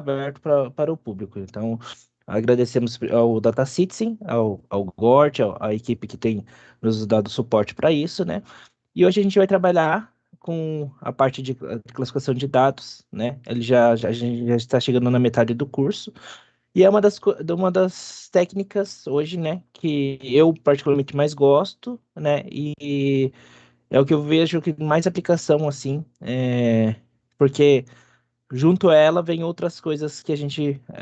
aberto para o público. Então, agradecemos ao Data Citizen, ao Gort, à equipe que tem nos dado suporte para isso, né? E hoje a gente vai trabalhar com a parte de classificação de dados, né? A gente já está chegando na metade do curso. E é uma das técnicas hoje, né, que eu particularmente mais gosto, né, e é o que eu vejo que mais aplicação, assim, porque junto a ela vem outras coisas que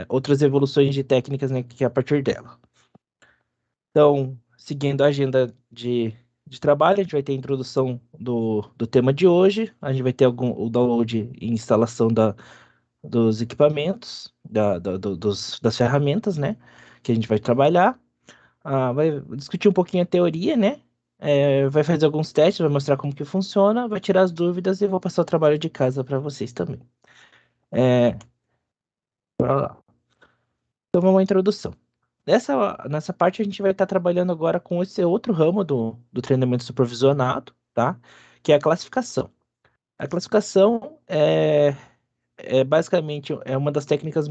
outras evoluções de técnicas, né, que é a partir dela. Então, seguindo a agenda de trabalho, a gente vai ter a introdução do tema de hoje, a gente vai ter o download e instalação dos equipamentos, das ferramentas, né? Que a gente vai trabalhar. Vai discutir um pouquinho a teoria, né? Vai fazer alguns testes, vai mostrar como que funciona, vai tirar as dúvidas e vou passar o trabalho de casa para vocês também. Bora lá. Então, vamos à introdução. Nessa parte, a gente vai estar trabalhando agora com esse outro ramo do treinamento supervisionado, tá? Que é a classificação. A classificação basicamente uma das técnicas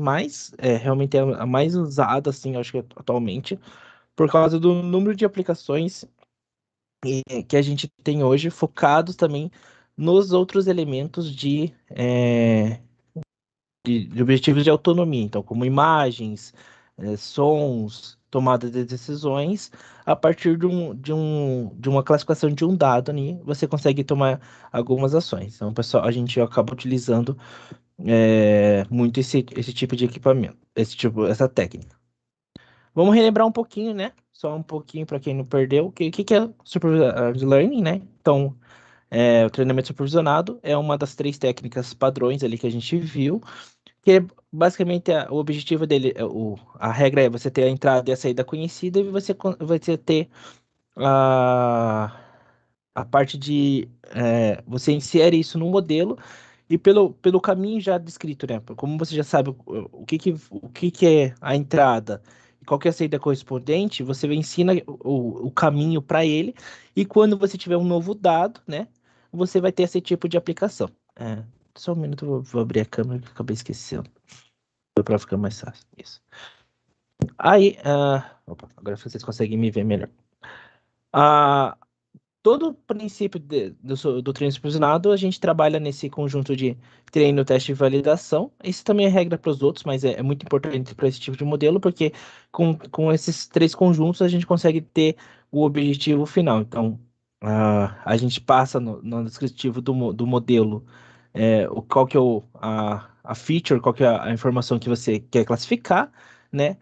realmente a mais usada, assim, acho que atualmente, por causa do número de aplicações que a gente tem hoje, focados também nos outros elementos de objetivos de autonomia, então, como imagens, sons, tomada de decisões, a partir de uma classificação de um dado ali, você consegue tomar algumas ações. Então, pessoal, a gente acaba utilizando muito esse tipo de equipamento, essa técnica. Vamos relembrar um pouquinho, né? Só um pouquinho para quem não perdeu, o que é Supervised Learning, né? Então, o treinamento supervisionado é uma das três técnicas padrões ali que a gente viu, que basicamente o objetivo dele, a regra é você ter a entrada e a saída conhecida e você ter a, a parte você insere isso no modelo e pelo caminho já descrito, né? Como você já sabe o que é a entrada e qual que é a saída correspondente, você ensina o caminho para ele e quando você tiver um novo dado, né? Você vai ter esse tipo de aplicação. Só um minuto, vou abrir a câmera que eu acabei esquecendo. Para ficar mais fácil. Isso. Aí, opa, agora vocês conseguem me ver melhor. Ah, todo o princípio do treino supervisionado, a gente trabalha nesse conjunto de treino, teste e validação. Isso também é regra para os outros, mas é muito importante para esse tipo de modelo, porque com esses três conjuntos a gente consegue ter o objetivo final. Então, a gente passa no descritivo do modelo qual que é a feature, qual que é a informação que você quer classificar, né?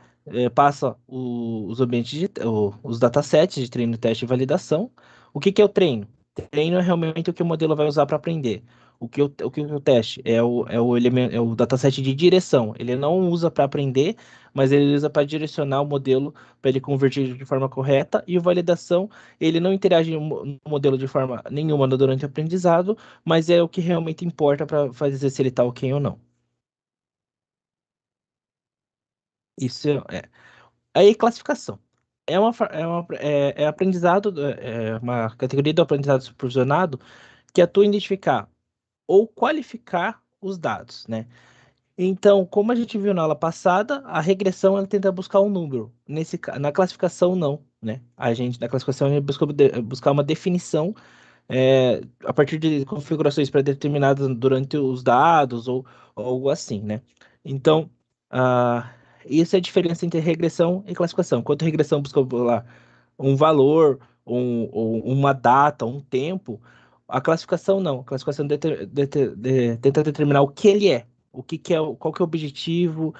Passa os ambientes os datasets de treino, teste e validação. O que que é o treino? Treino é realmente o que o modelo vai usar para aprender. O que o teste é o elemento, é o dataset de direção. Ele não usa para aprender, mas ele usa para direcionar o modelo para ele convertir de forma correta. E o validação, ele não interage no modelo de forma nenhuma durante o aprendizado, mas é o que realmente importa para fazer se ele está ok ou não. Isso é. Aí, classificação. É aprendizado, é uma categoria do aprendizado supervisionado que atua em identificar ou qualificar os dados, né? Então, como a gente viu na aula passada, a regressão ela tenta buscar um número. Na classificação, não, né? Na classificação, a gente buscar uma definição a partir de configurações pré-determinadas durante os dados ou algo assim, né? Então, isso é a diferença entre regressão e classificação. Enquanto a regressão busca lá um valor, ou uma data, um tempo, a classificação não. A classificação tenta determinar o que ele é. Qual que é o objetivo,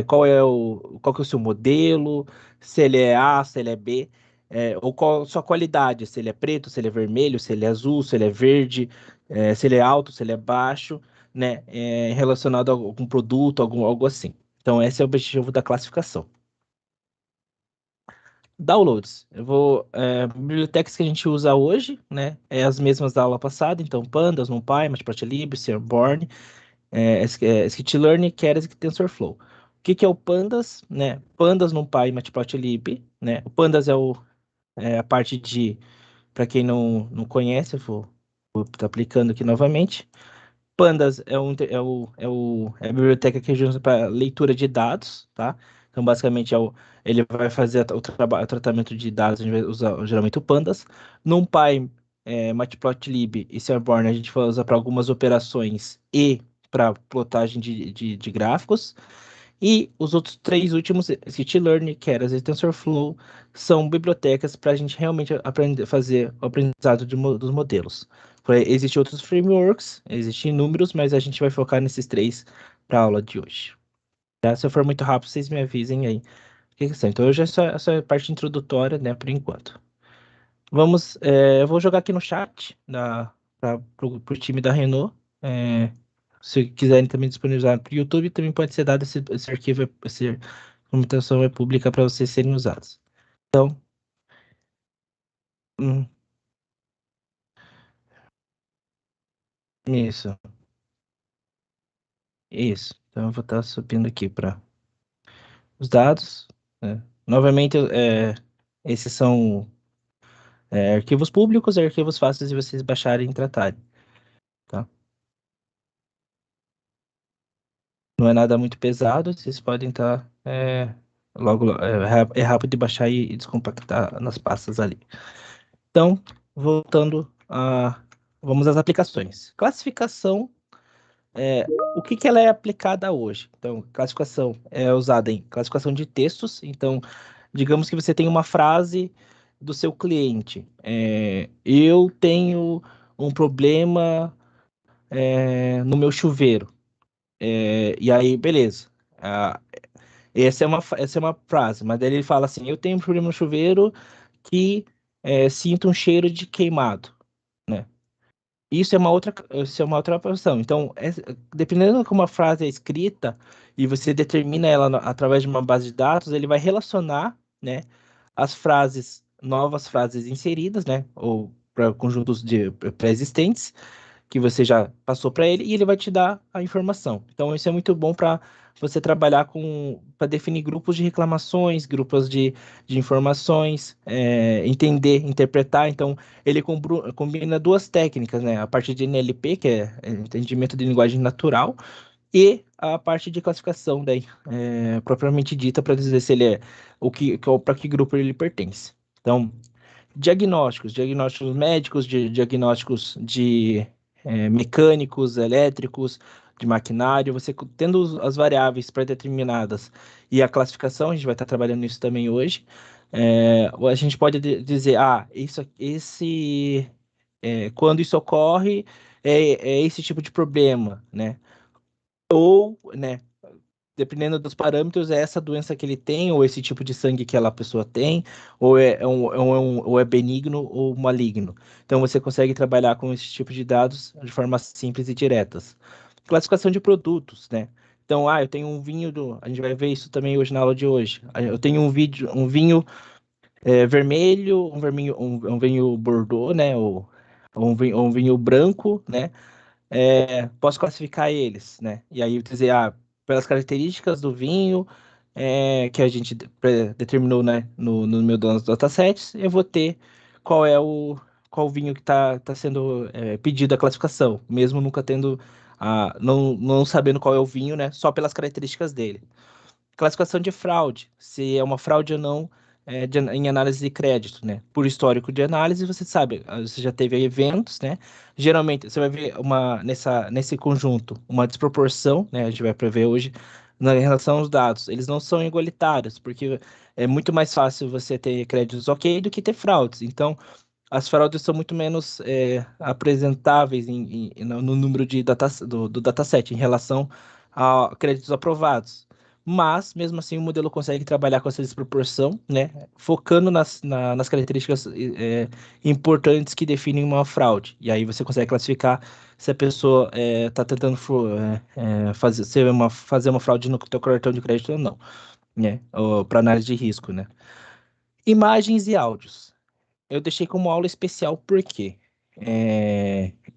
qual que é o seu modelo, se ele é A, se ele é B. Ou qual a sua qualidade, se ele é preto, se ele é vermelho, se ele é azul, se ele é verde, se ele é alto, se ele é baixo, né? Relacionado a algum produto, algo assim. Então, esse é o objetivo da classificação. Downloads. Bibliotecas que a gente usa hoje, né? As mesmas da aula passada, então Pandas, NumPy, Matplotlib, Seaborn, Skitlearn, Keras e TensorFlow. O que que é o Pandas, né? Pandas, NumPy, Matplotlib, né? O Pandas é a parte para quem não conhece, eu vou estar aplicando aqui novamente. Pandas é a biblioteca que a gente usa para leitura de dados, tá? Então, basicamente, ele vai fazer o tratamento de dados, a gente vai usar geralmente o Pandas. NumPy, Matplotlib e Seaborn a gente vai usar para algumas operações e para plotagem de gráficos. E os outros três últimos, Scikit-learn, Keras e TensorFlow, são bibliotecas para a gente realmente aprender, fazer o aprendizado dos modelos. Existem outros frameworks, existem inúmeros, mas a gente vai focar nesses três para a aula de hoje. Tá? Se eu for muito rápido, vocês me avisem aí. O que que são? Então, hoje é só essa parte introdutória, né, por enquanto. Eu vou jogar aqui no chat para o time da Renault. É, se quiserem também disponibilizar para o YouTube, também pode ser dado esse arquivo, essa documentação é pública para vocês serem usados. Então, hum, isso, isso. Então, eu vou estar subindo aqui para os dados, né? Novamente, esses são arquivos públicos e arquivos fáceis de vocês baixarem e tratarem, tá? Não é nada muito pesado, vocês podem estar é rápido de baixar e descompactar nas pastas ali. Então, voltando vamos às aplicações. Classificação, o que que ela é aplicada hoje? Então, classificação é usada em classificação de textos. Então, digamos que você tem uma frase do seu cliente. Eu tenho um problema no meu chuveiro. E aí, beleza. Ah, essa é uma frase, mas daí ele fala assim: eu tenho um problema no chuveiro que sinto um cheiro de queimado, né? Isso é uma outra opção. Então, dependendo de como a frase é escrita e você determina ela através de uma base de dados, ele vai relacionar, né, as frases, novas frases inseridas, né, ou para conjuntos de pré-existentes que você já passou para ele e ele vai te dar a informação. Então, isso é muito bom para você trabalhar para definir grupos de reclamações, grupos de informações, entender, interpretar. Então, ele combina duas técnicas, né? A parte de NLP, que é entendimento de linguagem natural, e a parte de classificação, daí, propriamente dita, para dizer se ele para que grupo ele pertence. Então, diagnósticos médicos, diagnósticos de mecânicos, elétricos, de maquinário, você tendo as variáveis pré-determinadas e a classificação, a gente vai estar trabalhando isso também hoje. A gente pode dizer, quando isso ocorre, é esse tipo de problema, né? Ou, né, dependendo dos parâmetros, é essa doença que ele tem, ou esse tipo de sangue que aquela pessoa tem, ou é benigno ou maligno. Então você consegue trabalhar com esse tipo de dados de forma simples e diretas. Classificação de produtos, né? Então, eu tenho um vinho a gente vai ver isso também hoje na aula de hoje. Eu tenho um vinho vermelho, um vinho Bordeaux, né? Ou um vinho branco, né? Posso classificar eles, né? E aí dizer, pelas características do vinho que a gente determinou, né, no meu datasets, eu vou ter qual é qual vinho que está sendo pedido a classificação, mesmo nunca tendo, não sabendo qual é o vinho, né? Só pelas características dele. Classificação de fraude, se é uma fraude ou não em análise de crédito, né? Por histórico de análise, você sabe, você já teve eventos, né? Geralmente, você vai ver nesse conjunto uma desproporção, né? A gente vai prever hoje, em relação aos dados. Eles não são igualitários, porque é muito mais fácil você ter créditos ok do que ter fraudes. Então, as fraudes são muito menos apresentáveis no número do dataset em relação a créditos aprovados. Mas, mesmo assim, o modelo consegue trabalhar com essa desproporção, né? Focando nas características importantes que definem uma fraude. E aí você consegue classificar se a pessoa está tentando fazer uma fraude no teu cartão de crédito ou não, né? Para análise de risco, né? Imagens e áudios. Eu deixei como aula especial porque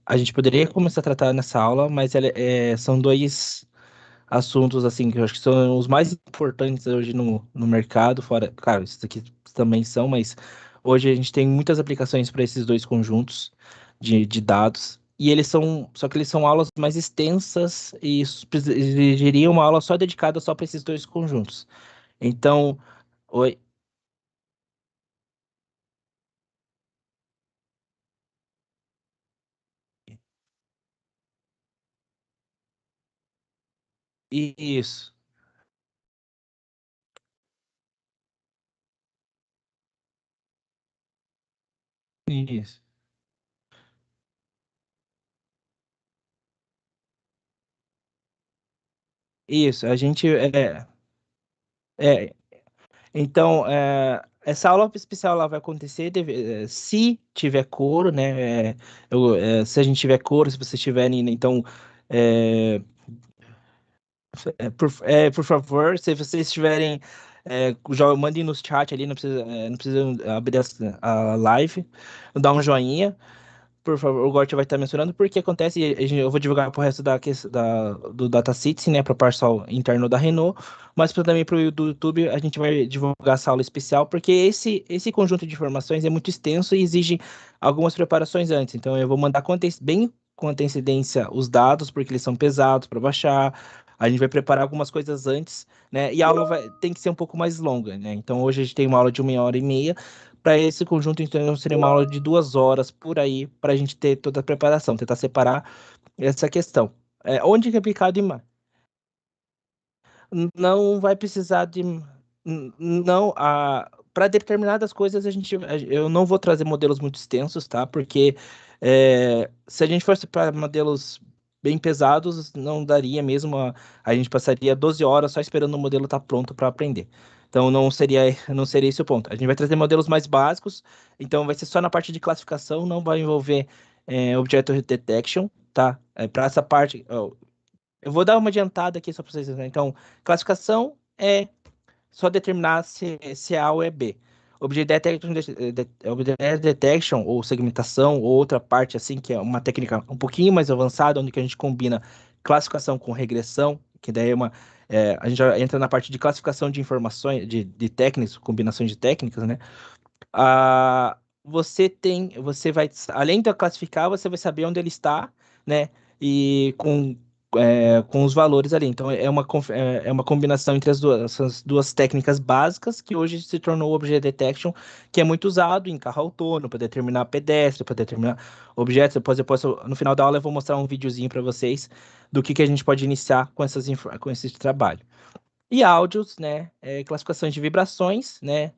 a gente poderia começar a tratar nessa aula, mas são dois assuntos assim que eu acho que são os mais importantes hoje no mercado, fora, claro, esses aqui também são, mas hoje a gente tem muitas aplicações para esses dois conjuntos de dados. e eles são, só que eles são aulas mais extensas e exigiriam uma aula só dedicada só para esses dois conjuntos. Então, oi, isso, isso, isso, a gente é, então, essa aula especial ela vai acontecer se tiver coro, né? Se a gente tiver coro, se vocês tiverem, então, é, por favor, se vocês tiverem, já mandem nos chat ali, não precisa abrir a live, dar um joinha. Por favor, o Gort vai estar mencionando, porque acontece, eu vou divulgar para o resto do DataCitizen, né, para o parcial interno da Renault, mas também para o YouTube a gente vai divulgar essa aula especial, porque esse conjunto de informações é muito extenso e exige algumas preparações antes. Então eu vou mandar bem com antecedência os dados, porque eles são pesados para baixar. A gente vai preparar algumas coisas antes, né? E a aula tem que ser um pouco mais longa, né? Então hoje a gente tem uma aula de 1 hora e meia. Para esse conjunto, então, seria uma aula de 2 horas por aí, para a gente ter toda a preparação, tentar separar essa questão. Onde que é aplicado não vai precisar de. Não, para determinadas coisas eu não vou trazer modelos muito extensos, tá? Porque se a gente fosse para modelos bem pesados, não daria mesmo. A gente passaria 12 horas só esperando o modelo estar pronto para aprender. Então não seria esse o ponto. A gente vai trazer modelos mais básicos, então vai ser só na parte de classificação, não vai envolver Object Detection, tá? Para essa parte, ó, eu vou dar uma adiantada aqui só para vocês, né? Então, classificação é só determinar se é A ou é B. Object Detection ou segmentação, ou outra parte assim, que é uma técnica um pouquinho mais avançada, onde que a gente combina classificação com regressão, que daí a gente já entra na parte de classificação de informações, de técnicas, combinações de técnicas, né? Você vai, além de classificar, você vai saber onde ele está, né? E com os valores ali. Então, é uma combinação entre essas duas técnicas básicas que hoje se tornou o Object Detection, que é muito usado em carro autônomo, para determinar pedestre, para determinar objetos. Depois, no final da aula, eu vou mostrar um videozinho para vocês do que a gente pode iniciar com esse trabalho. E áudios, né? Classificações de vibrações, né?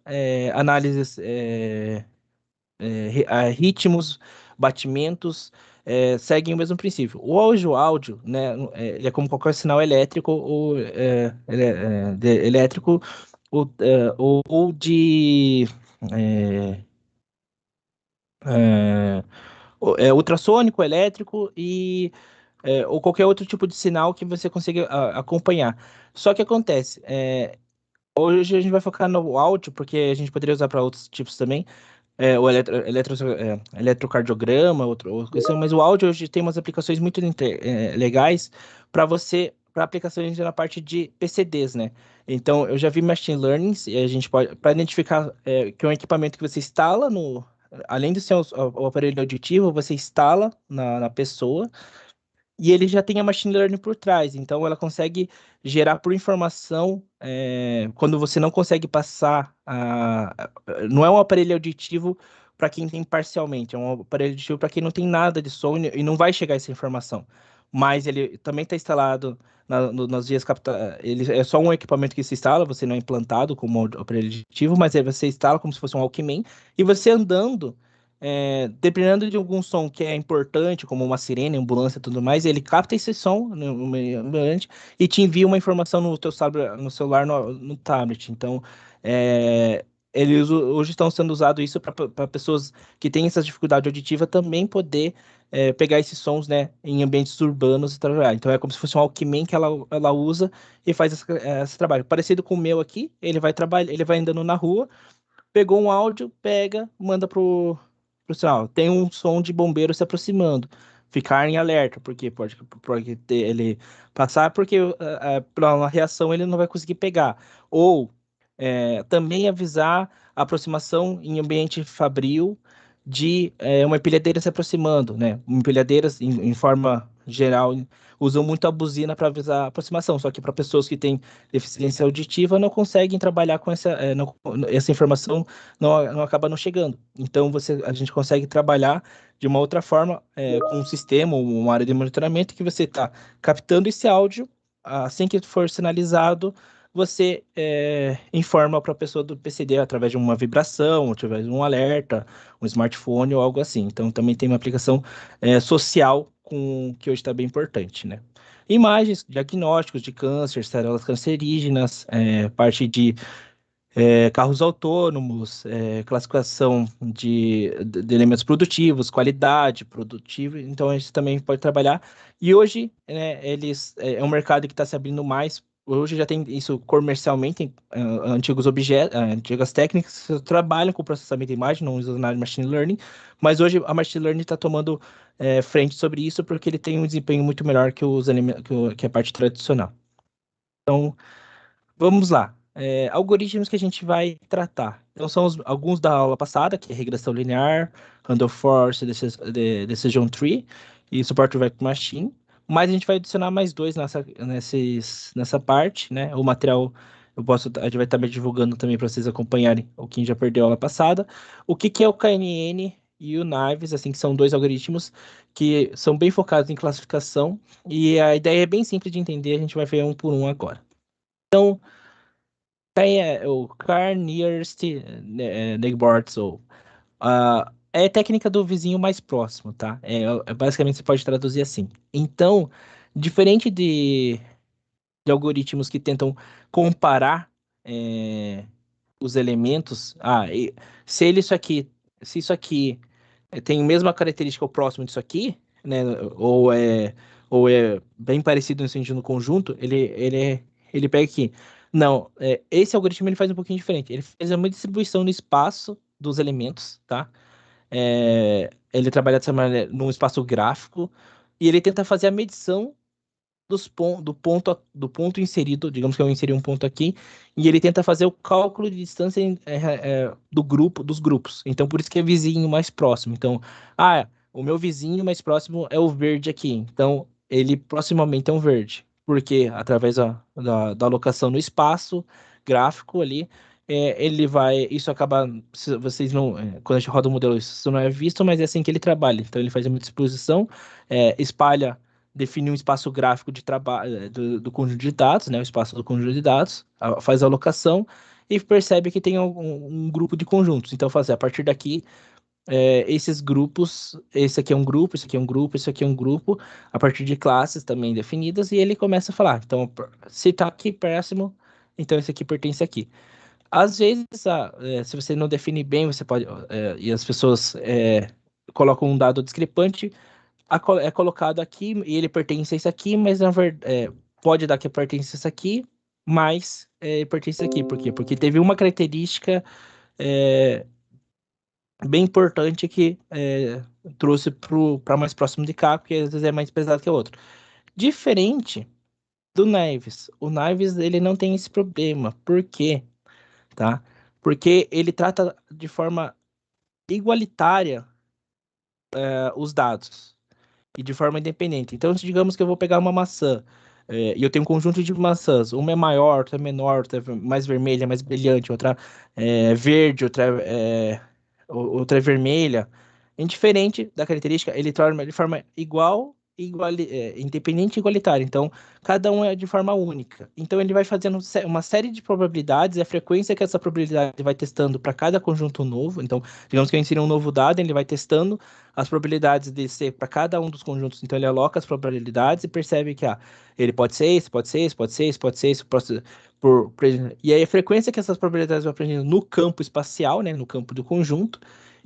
Análises. Ritmos, batimentos, seguem o mesmo princípio. Hoje o áudio, né, ele é como qualquer sinal elétrico elétrico ou de é, é, ultrassônico, elétrico ou qualquer outro tipo de sinal que você consiga acompanhar. Só que acontece, hoje a gente vai focar no áudio, porque a gente poderia usar para outros tipos também, eletrocardiograma, outra questão, mas o áudio hoje tem umas aplicações muito legais para aplicações na parte de PCDs, né? Então, eu já vi machine learning, e a gente pode, para identificar que é um equipamento que você instala além de ser o aparelho auditivo, você instala na pessoa, e ele já tem a machine learning por trás, então ela consegue gerar por informação quando você não consegue passar não é um aparelho auditivo para quem tem parcialmente, é um aparelho auditivo para quem não tem nada de som e não vai chegar essa informação. Mas ele também está instalado nas vias capta. Ele é só um equipamento que se instala, você não é implantado como aparelho auditivo, mas aí você instala como se fosse um Walkman, e você andando dependendo de algum som que é importante, como uma sirene, ambulância e tudo mais, ele capta esse som no meio ambiente e te envia uma informação no celular, no tablet. Então, eles hoje estão sendo usado isso para pessoas que têm essa dificuldade auditiva também poder pegar esses sons, né, em ambientes urbanos e trabalhar. Então, é como se fosse um Walkman que ela usa e faz esse trabalho. Parecido com o meu aqui, ele vai trabalhar, ele vai andando na rua, pegou um áudio, pega, manda pro sinal. Tem um som de bombeiro se aproximando. Ficar em alerta, porque pode ele passar, porque para uma reação ele não vai conseguir pegar. Ou também avisar a aproximação em ambiente fabril de uma empilhadeira se aproximando, né? Empilhadeiras, em forma geral, usam muito a buzina para avisar a aproximação, só que para pessoas que têm deficiência auditiva não conseguem trabalhar com essa informação, não acaba não chegando. Então a gente consegue trabalhar de uma outra forma, com um sistema, uma área de monitoramento que você está captando esse áudio, assim que for sinalizado, você informa para a pessoa do PCD através de uma vibração, através de um alerta, um smartphone ou algo assim. Então também tem uma aplicação social que hoje está bem importante, né? Imagens, diagnósticos de câncer, células cancerígenas, parte de carros autônomos, classificação de elementos produtivos, qualidade produtiva. Então a gente também pode trabalhar. E hoje, né, é um mercado que está se abrindo mais. Hoje já tem isso comercialmente, antigas técnicas que trabalham com processamento de imagem, não usam nada de machine learning, mas hoje a machine learning está tomando frente sobre isso porque ele tem um desempenho muito melhor que que a parte tradicional. Então, vamos lá. Algoritmos que a gente vai tratar. Então, são alguns da aula passada, que é regressão linear, random forest, decision tree e support vector machine. Mas a gente vai adicionar mais dois nessa parte, né? O material a gente vai estar divulgando também para vocês acompanharem o quem já perdeu a aula passada. O que é o KNN e o Naves, assim, que são dois algoritmos que são bem focados em classificação. E a ideia é bem simples de entender, a gente vai ver um por um agora. Então, tem o Car Nearest Neighbors, ou é a técnica do vizinho mais próximo, tá? Basicamente você pode traduzir assim. Então, diferente de algoritmos que tentam comparar é, os elementos, se ele isso aqui, se isso aqui tem a mesma característica ou próximo disso aqui, né? Ou é, ou é bem parecido no sentido conjunto, ele pega aqui. Não, esse algoritmo ele faz um pouquinho diferente. Ele faz uma distribuição no espaço dos elementos, tá? Ele trabalha dessa maneira num espaço gráfico e ele tenta fazer a medição do ponto inserido, digamos que eu inseri um ponto aqui, e ele tenta fazer o cálculo de distância dos grupos. Então, por isso que é vizinho mais próximo. Então, o meu vizinho mais próximo é o verde aqui. Então, ele proximamente é um verde. Porque através da alocação no espaço gráfico ali, ele vai. Isso acaba. Vocês não. Quando a gente roda o modelo, isso não é visto, mas é assim que ele trabalha. Então, ele faz uma disposição, espalha define um espaço gráfico de trabalho do conjunto de dados, né, o espaço do conjunto de dados, faz a alocação e percebe que tem um grupo de conjuntos. Então, fazer a partir daqui, esses grupos, esse aqui é um grupo, esse aqui é um grupo, esse aqui é um grupo, a partir de classes também definidas, e ele começa a falar, então, se está aqui próximo, então esse aqui pertence aqui. Às vezes, se você não define bem, você pode, e as pessoas colocam um dado discrepante, é colocado aqui e ele pertence a isso aqui, mas na verdade pode dar que pertence a isso aqui, mas pertence a isso aqui. Por quê? Porque teve uma característica é, bem importante que trouxe para mais próximo de cá, porque às vezes é mais pesado que o outro. Diferente do Naves. O Naves ele não tem esse problema. Por quê? Tá? Porque ele trata de forma igualitária os dados. E de forma independente. Então, digamos que eu vou pegar uma maçã, e eu tenho um conjunto de maçãs, uma é maior, outra é menor, outra é mais vermelha, mais brilhante, outra é verde, outra é vermelha. Indiferente da característica, ele torna de forma independente e igualitária. Então, cada um é de forma única. Então, ele vai fazendo uma série de probabilidades, e a frequência que essa probabilidade vai testando para cada conjunto novo. Então, digamos que eu insira um novo dado, ele vai testando as probabilidades de ser para cada um dos conjuntos. Então, ele aloca as probabilidades e percebe que ele pode ser esse, pode ser esse, pode ser esse, pode ser esse. E aí, a frequência que essas probabilidades vão aprendendo no campo espacial, né, no campo do conjunto,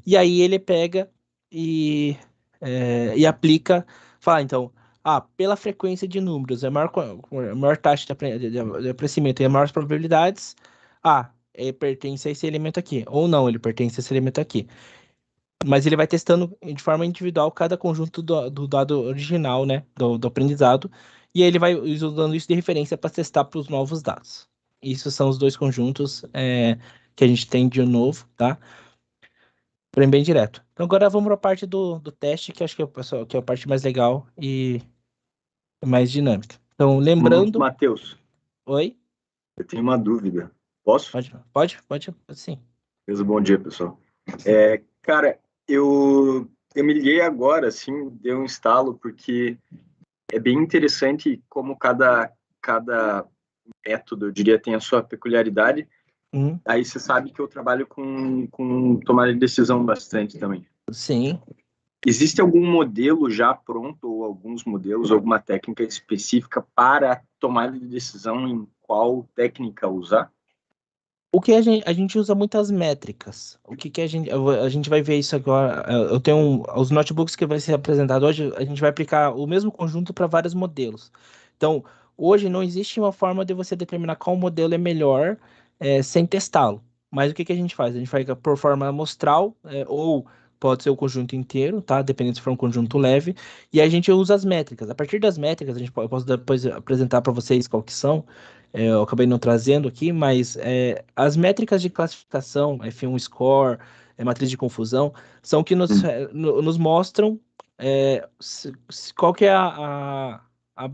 e aí ele pega e aplica, fala, então, pela frequência de números, a maior taxa de aparecimento e as maiores probabilidades, ele pertence a esse elemento aqui, ou não, ele pertence a esse elemento aqui. Mas ele vai testando de forma individual cada conjunto do dado original, né, do aprendizado, e aí ele vai usando isso de referência para testar para os novos dados. Isso são os dois conjuntos que a gente tem de novo, tá? bem direto. Então agora vamos para a parte do teste, que acho que é, que é a parte mais legal e mais dinâmica. Então, lembrando. Matheus, Oi? eu tenho uma dúvida. Posso? Pode, sim. Bom dia, pessoal. Cara, eu me liguei agora, assim, deu um estalo, porque é bem interessante como cada método, eu diria, tem a sua peculiaridade. Uhum. Aí você sabe que eu trabalho com tomada de decisão bastante também. Sim. Existe algum modelo já pronto, ou alguns modelos, alguma técnica específica para tomada de decisão em qual técnica usar? O que a gente usa muitas métricas. O que a gente vai ver isso agora. Eu tenho os notebooks que vai ser apresentado hoje, a gente vai aplicar o mesmo conjunto para vários modelos. Então, hoje não existe uma forma de você determinar qual modelo é melhor sem testá-lo. Mas o que a gente faz? A gente vai por forma amostral, ou pode ser o conjunto inteiro, tá? Dependendo se for um conjunto leve. E a gente usa as métricas. A partir das métricas, eu posso depois apresentar para vocês qual que são. Eu acabei não trazendo aqui, mas as métricas de classificação, F1 score, matriz de confusão, são o que nos mostram qual que é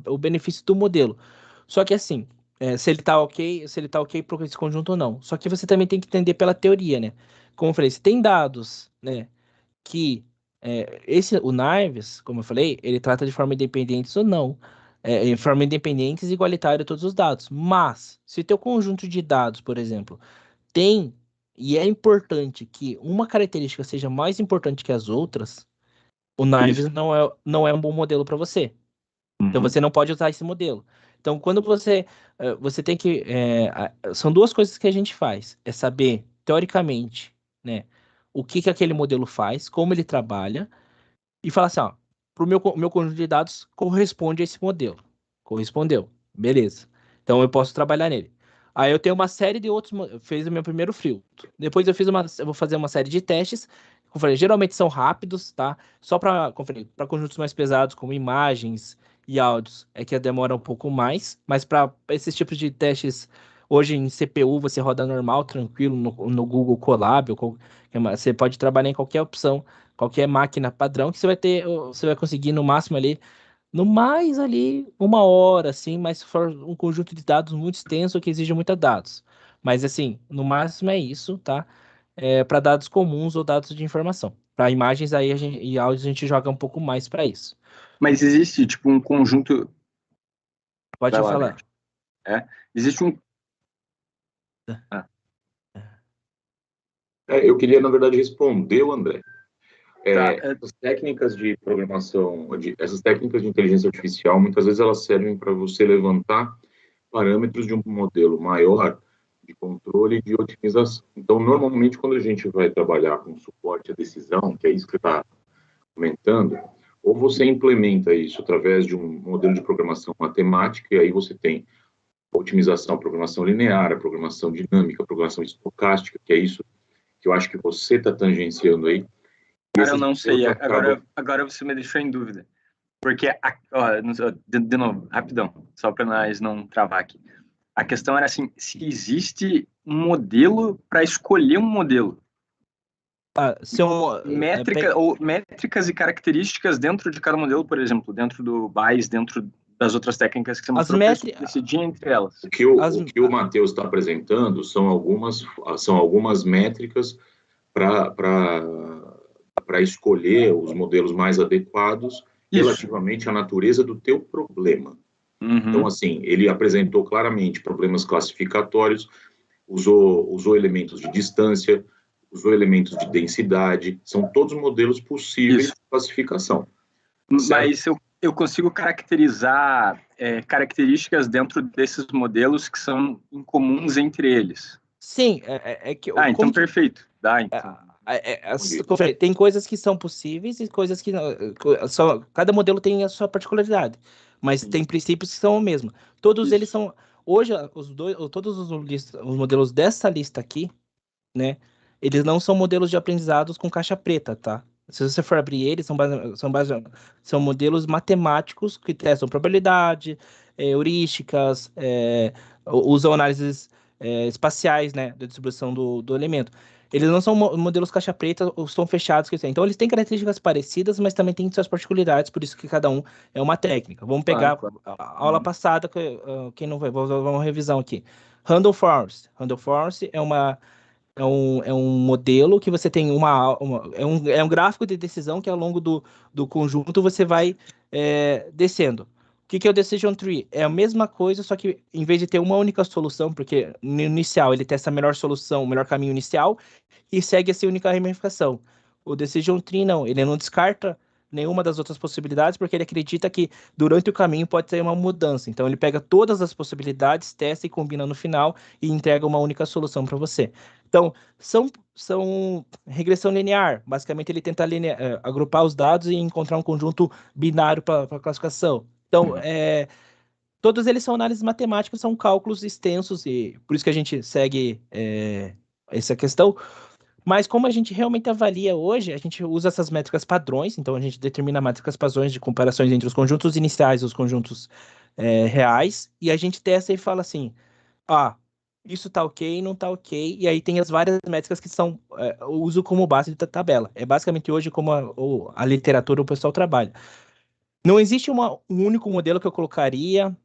o benefício do modelo. Só que assim, se ele tá ok para esse conjunto ou não. Só que você também tem que entender pela teoria, né? Como eu falei, se tem dados, né, que o Naves, como eu falei, ele trata de forma independente ou não. Em forma independente e igualitária todos os dados. Mas, se teu conjunto de dados, por exemplo, tem e é importante que uma característica seja mais importante que as outras, o Isso. Naves não é um bom modelo para você. Então Uhum. você não pode usar esse modelo. Então, quando você tem que. São duas coisas que a gente faz: é saber, teoricamente, né, o que que aquele modelo faz, como ele trabalha e fala assim, ó, meu conjunto de dados corresponde a esse modelo. Correspondeu. Beleza. Então eu posso trabalhar nele. Aí eu tenho uma série de outros, fez o meu primeiro filtro. Depois eu vou fazer uma série de testes. Como eu falei, geralmente são rápidos, tá? Só para conjuntos mais pesados, como imagens e áudios, é que demora um pouco mais. Mas para esses tipos de testes, hoje em CPU você roda normal, tranquilo, no Google Colab, você pode trabalhar em qualquer opção, qualquer máquina padrão que você vai conseguir no máximo ali, no mais ali, uma hora, assim, mas se for um conjunto de dados muito extenso que exige muitos dados. Mas assim, no máximo é isso, tá? Para dados comuns ou dados de informação. Para imagens aí e áudios a gente joga um pouco mais para isso. Mas existe, tipo, um conjunto. Vai Pode lá, falar. Alex. Existe um. Ah, Eu queria, na verdade, responder o André. tá. Essas técnicas de programação, essas técnicas de inteligência artificial, muitas vezes elas servem para você levantar parâmetros de um modelo maior de controle e de otimização. Então, normalmente, quando a gente vai trabalhar com suporte à decisão, que é isso que você está comentando, ou você implementa isso através de um modelo de programação matemática, e aí você tem a otimização, a programação linear, a programação dinâmica, a programação estocástica, que é isso que eu acho que você está tangenciando aí. Cara, eu não sei. Acabam... Agora você me deixou em dúvida. Porque, de novo, rapidão, só para nós não travar aqui. A questão era assim: se existe um modelo para escolher um modelo. Métricas e características dentro de cada modelo, por exemplo, dentro do BAIS, dentro das outras técnicas que você mostrou, para decidir entre elas. O que o Matheus está apresentando são algumas métricas para escolher os modelos mais adequados relativamente à natureza do teu problema. Uhum. Então, assim, ele apresentou claramente problemas classificatórios, usou elementos de distância, usou elementos de densidade, são todos modelos possíveis de classificação. Mas eu consigo caracterizar características dentro desses modelos que são incomuns entre eles. Sim, então perfeito. Então. Tem coisas que são possíveis e coisas que não. Cada modelo tem a sua particularidade, mas tem princípios que são o mesmo. Todos eles são. Hoje, todos os modelos dessa lista aqui, né? Eles não são modelos de aprendizados com caixa preta, tá? Se você for abrir eles, são modelos matemáticos que testam probabilidade, heurísticas, usam análises espaciais, né, da distribuição do elemento. Eles não são modelos caixa preta ou estão fechados, então eles têm características parecidas, mas também têm suas particularidades, por isso que cada um é uma técnica. Vamos pegar Claro. a aula passada, quem não vai, vamos dar uma revisão aqui. Random Forest. Random Forest é um modelo que você tem é um gráfico de decisão que ao longo do conjunto você vai descendo. O que é o Decision Tree? É a mesma coisa, só que em vez de ter uma única solução, porque no inicial ele testa a melhor solução, o melhor caminho inicial, e segue essa única ramificação. O Decision Tree não, ele não descarta nenhuma das outras possibilidades, porque ele acredita que durante o caminho pode ter uma mudança. Então ele pega todas as possibilidades, testa e combina no final e entrega uma única solução para você. Então, são regressão linear. Basicamente, ele tenta agrupar os dados e encontrar um conjunto binário para classificação. Então, todos eles são análises matemáticas, são cálculos extensos, e por isso que a gente segue essa questão. Mas como a gente realmente avalia hoje, a gente usa essas métricas padrões, então a gente determina métricas padrões de comparações entre os conjuntos iniciais e os conjuntos reais, e a gente testa e fala assim, isso tá ok, não tá ok, e aí tem as várias métricas que são uso como base da tabela. É basicamente hoje como a literatura o pessoal trabalha. Não existe um único modelo que eu colocaria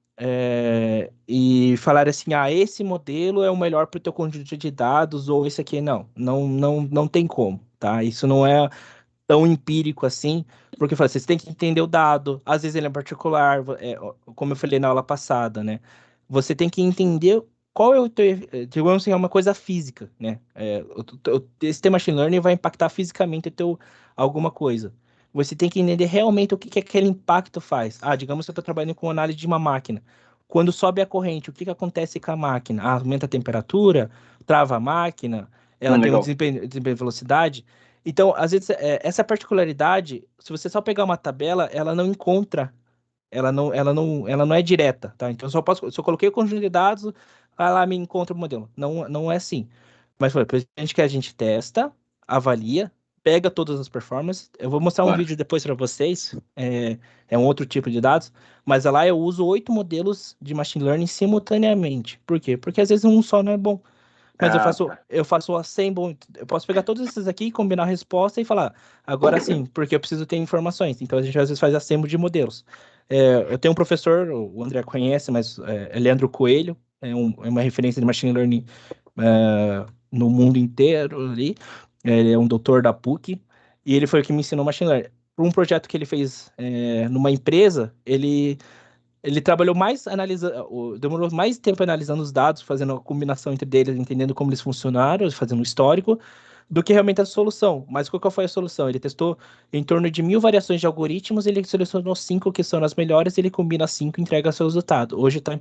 e falar assim, esse modelo é o melhor para o teu conjunto de dados, ou esse aqui não tem como, tá? Isso não é tão empírico assim, porque eu falei, vocês têm que entender o dado, às vezes ele é particular, como eu falei na aula passada, né? Você tem que entender qual é o teu, digamos assim, é uma coisa física, né? Esse teu machine learning vai impactar fisicamente alguma coisa. Você tem que entender realmente o que aquele impacto faz. Digamos que eu estou trabalhando com análise de uma máquina. Quando sobe a corrente, o que acontece com a máquina? Aumenta a temperatura, trava a máquina, ela tem um Legal. desempenho de velocidade. Então, às vezes, essa particularidade, se você só pegar uma tabela, ela não encontra, ela não é direta, tá? Então, se eu coloquei o conjunto de dados, vai lá me encontra o modelo. Não é assim. Mas foi, que a gente testa, avalia, pega todas as performances. Eu vou mostrar um Claro. vídeo depois para vocês. É um outro tipo de dados, mas lá eu uso 8 modelos de machine learning simultaneamente. Por quê? Porque às vezes um só não é bom. Mas eu faço o assemble, eu posso pegar todos esses aqui, combinar a resposta e falar, agora sim, porque eu preciso ter informações. Então a gente às vezes faz assemble de modelos. Eu tenho um professor, o André conhece, mas é Leandro Coelho, é uma referência de machine learning no mundo inteiro ali. Ele é um doutor da PUC e ele foi o que me ensinou machine learning. Por um projeto que ele fez numa empresa, ele trabalhou mais demorou mais tempo analisando os dados, fazendo a combinação entre eles, entendendo como eles funcionaram, fazendo um histórico, do que realmente a solução. Mas qual que foi a solução? Ele testou em torno de 1.000 variações de algoritmos, ele selecionou 5 que são as melhores, ele combina 5 e entrega seu resultado. Hoje está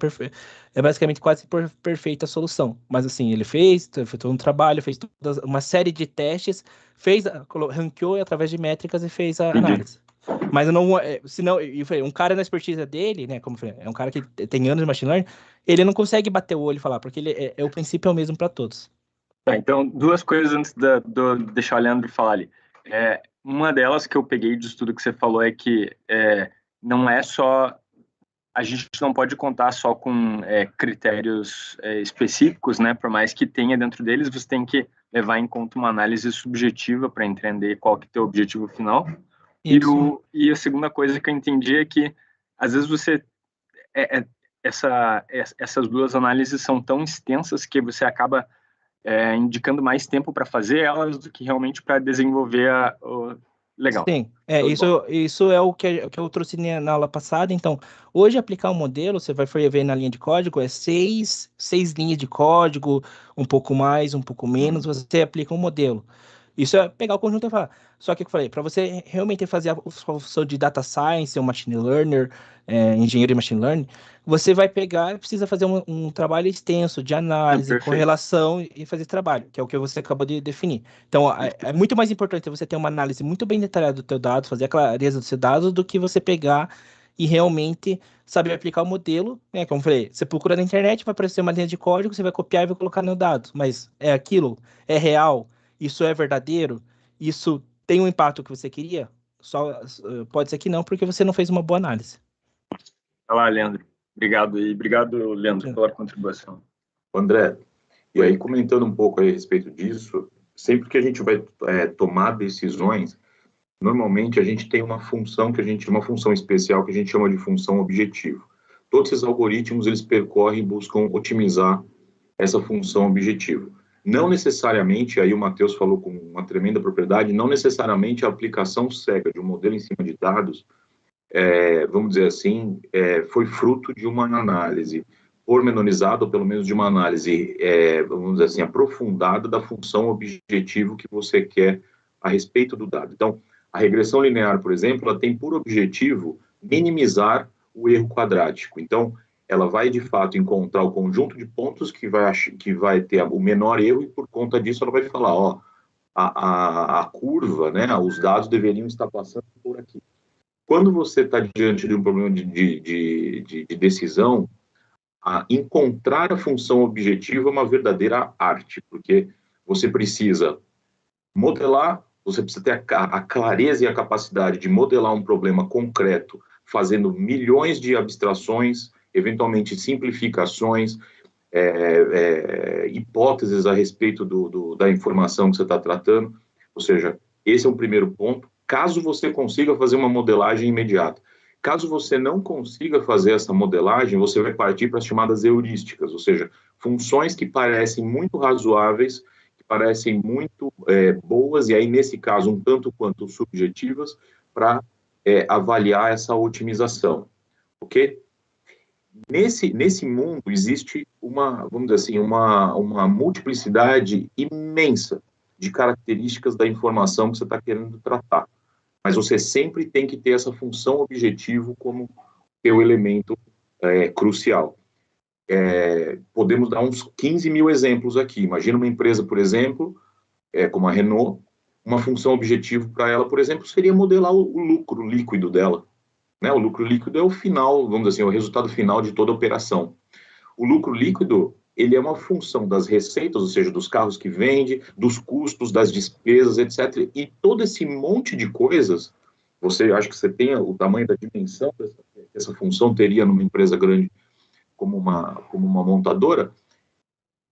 é basicamente quase perfeita a solução. Mas assim, ele fez todo um trabalho, fez uma série de testes, ranqueou através de métricas e fez a análise. Mas eu não, senão, eu falei, um cara na expertise dele, né, como eu falei, é um cara que tem anos de machine learning, ele não consegue bater o olho e falar, porque o princípio é o mesmo para todos. Tá, então, duas coisas antes de deixar o Leandro falar ali. Uma delas que eu peguei de estudo que você falou é que não é só... A gente não pode contar só com critérios específicos, né? Por mais que tenha dentro deles, você tem que levar em conta uma análise subjetiva para entender qual que é o teu objetivo final. E a segunda coisa que eu entendi é que, às vezes, essas duas análises são tão extensas que você acaba indicando mais tempo para fazer elas do que realmente para desenvolver legal. Sim, isso é o que eu trouxe na aula passada. Então, hoje aplicar um modelo, você vai ver na linha de código, seis linhas de código, um pouco mais, um pouco menos, você aplica um modelo. Isso é pegar o conjunto e falar. Só que eu falei, para você realmente fazer a função de data science, ou machine learner, engenheiro de machine learning, você vai pegar e precisa fazer um trabalho extenso de análise, correlação e fazer trabalho, que é o que você acabou de definir. Então, é muito mais importante você ter uma análise muito bem detalhada do teu dado, fazer a clareza dos seus dados, do que você pegar e realmente saber aplicar o modelo, né? Como eu falei, você procura na internet, vai aparecer uma linha de código, você vai copiar e vai colocar no dado. Mas é aquilo? É real? Isso é verdadeiro? Isso tem o impacto que você queria? Pode ser que não, porque você não fez uma boa análise. Olá, Leandro. Obrigado. E obrigado, Leandro, pela contribuição. André, e aí comentando um pouco aí a respeito disso, sempre que a gente vai tomar decisões, normalmente a gente tem uma função uma função especial que a gente chama de função objetivo. Todos esses algoritmos, eles percorrem e buscam otimizar essa função objetivo. Não necessariamente, aí o Matheus falou com uma tremenda propriedade, não necessariamente a aplicação cega de um modelo em cima de dados, vamos dizer assim, foi fruto de uma análise pormenorizada, ou pelo menos de uma análise, vamos dizer assim, aprofundada da função objetivo que você quer a respeito do dado. Então, a regressão linear, por exemplo, ela tem por objetivo minimizar o erro quadrático. Então, ela vai, de fato, encontrar o conjunto de pontos que vai ter o menor erro, e por conta disso ela vai falar, ó, a curva, né, os dados deveriam estar passando por aqui. Quando você está diante de um problema de decisão, encontrar a função objetiva é uma verdadeira arte, porque você precisa modelar, você precisa ter a clareza e a capacidade de modelar um problema concreto, fazendo milhões de abstrações, eventualmente simplificações, hipóteses a respeito da informação que você está tratando. Ou seja, esse é o primeiro ponto, caso você consiga fazer uma modelagem imediata. Caso você não consiga fazer essa modelagem, você vai partir para as chamadas heurísticas, ou seja, funções que parecem muito razoáveis, que parecem muito boas, e aí, nesse caso, um tanto quanto subjetivas, para avaliar essa otimização, ok? Nesse mundo existe vamos dizer assim, uma multiplicidade imensa de características da informação que você está querendo tratar. Mas você sempre tem que ter essa função objetivo como seu elemento crucial. Podemos dar uns 15 mil exemplos aqui. Imagina uma empresa, por exemplo, como a Renault, uma função objetivo para ela, por exemplo, seria modelar o lucro líquido dela. Né? O lucro líquido é o final, vamos dizer assim, o resultado final de toda a operação. O lucro líquido, ele é uma função das receitas, ou seja, dos carros que vende, dos custos, das despesas, etc. E todo esse monte de coisas, você acha que você tem o tamanho da dimensão que essa função teria numa empresa grande como uma montadora?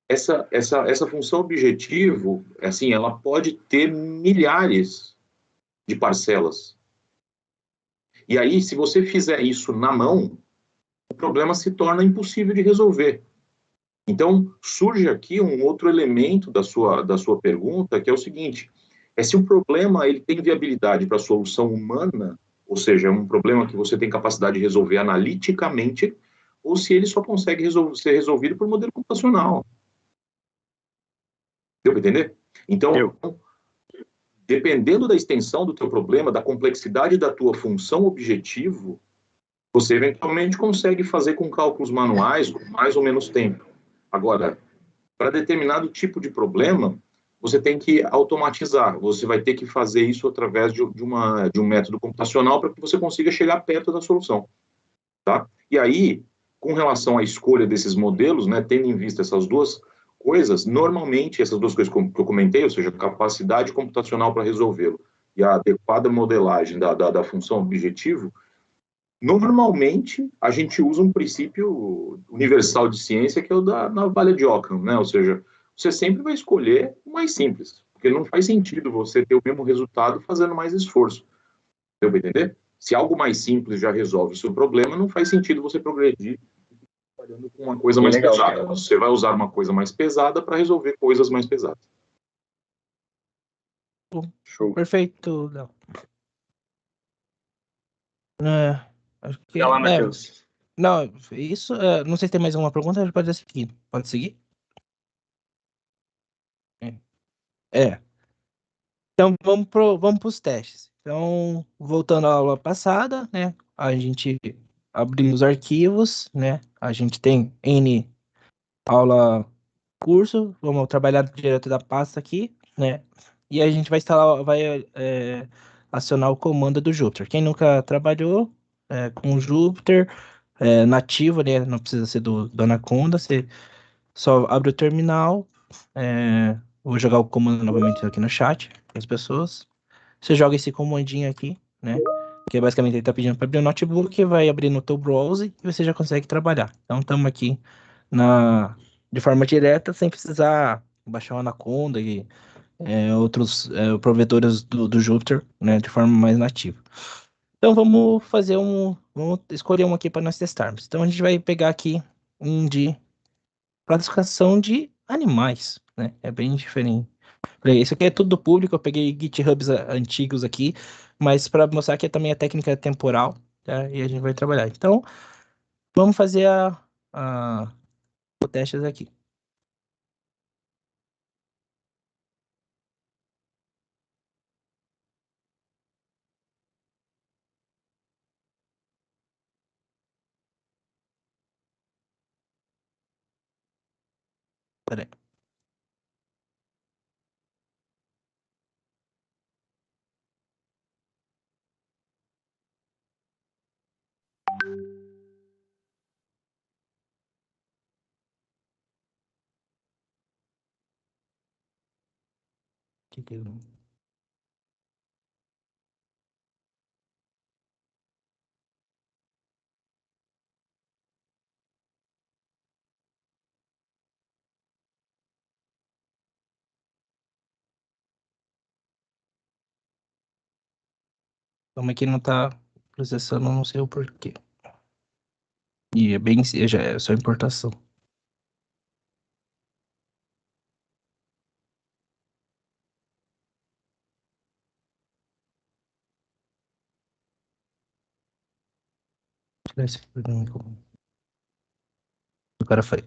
Essa função objetivo, assim, ela pode ter milhares de parcelas. E aí, se você fizer isso na mão, o problema se torna impossível de resolver. Então, surge aqui um outro elemento da sua pergunta, que é o seguinte: se o problema ele tem viabilidade para a solução humana, ou seja, é um problema que você tem capacidade de resolver analiticamente, ou se ele só consegue ser resolvido por modelo computacional. Deu para entender? Então, dependendo da extensão do teu problema, da complexidade da tua função objetivo, você eventualmente consegue fazer com cálculos manuais com mais ou menos tempo. Agora, para determinado tipo de problema, você tem que automatizar. Você vai ter que fazer isso através de um método computacional para que você consiga chegar perto da solução. Tá? E aí, com relação à escolha desses modelos, né, tendo em vista essas duas coisas, normalmente, essas duas coisas que eu comentei, ou seja, capacidade computacional para resolvê-lo e a adequada modelagem da função objetivo, normalmente a gente usa um princípio universal de ciência, que é o da navalha de Ockham, né? Ou seja, você sempre vai escolher o mais simples, porque não faz sentido você ter o mesmo resultado fazendo mais esforço. Deu para entender? Se algo mais simples já resolve o seu problema, não faz sentido você progredir trabalhando com uma coisa mais pesada. Você vai usar uma coisa mais pesada para resolver coisas mais pesadas. Show. Perfeito, Léo. Acho que, Vai lá, Matheus. não, isso, não sei se tem mais alguma pergunta, a gente pode seguir. Pode seguir? Então, vamos para os testes. Então, voltando à aula passada, né, a gente abrimos arquivos, né, a gente tem N aula curso, vamos trabalhar direto da pasta aqui, né, e a gente vai instalar, acionar o comando do Jupyter. Quem nunca trabalhou com o Jupyter nativo, né, não precisa ser do Anaconda, você só abre o terminal, vou jogar o comando novamente aqui no chat para as pessoas. Você joga esse comandinho aqui, né? Que basicamente ele tá pedindo para abrir o notebook, vai abrir no teu browser e você já consegue trabalhar. Então estamos aqui de forma direta, sem precisar baixar o Anaconda e outros provedores do Jupyter, né, de forma mais nativa. Então vamos escolher um aqui para nós testarmos. Então a gente vai pegar aqui um de classificação de animais, né? É bem diferente. Isso aqui é tudo público, eu peguei GitHubs antigos aqui, mas para mostrar que também a técnica é temporal, tá? E a gente vai trabalhar. Então, vamos fazer os testes aqui. Peraí. Como é que não está processando, não sei o porquê. E é bem, já é só importação. Tirar esse programa como o cara foi.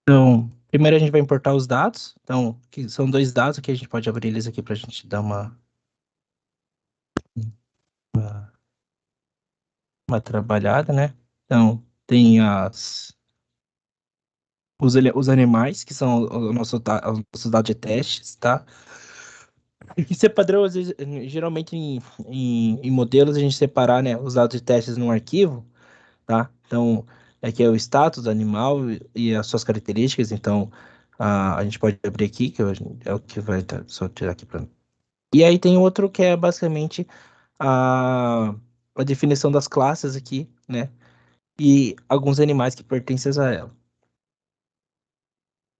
Então, primeiro a gente vai importar os dados. Então, que são dois dados aqui, a gente pode abrir eles aqui para a gente dar uma, uma trabalhada, né? Então, tem os animais, que são os nossos dados de testes, tá? Isso é padrão, às vezes, geralmente em modelos, a gente separar, né, os dados de testes num arquivo, tá? Então, aqui é o status do animal e as suas características. Então, a gente pode abrir aqui, é o que vai só tirar aqui para mim. E aí tem outro que é basicamente a, a definição das classes aqui, né? E alguns animais que pertencem a ela.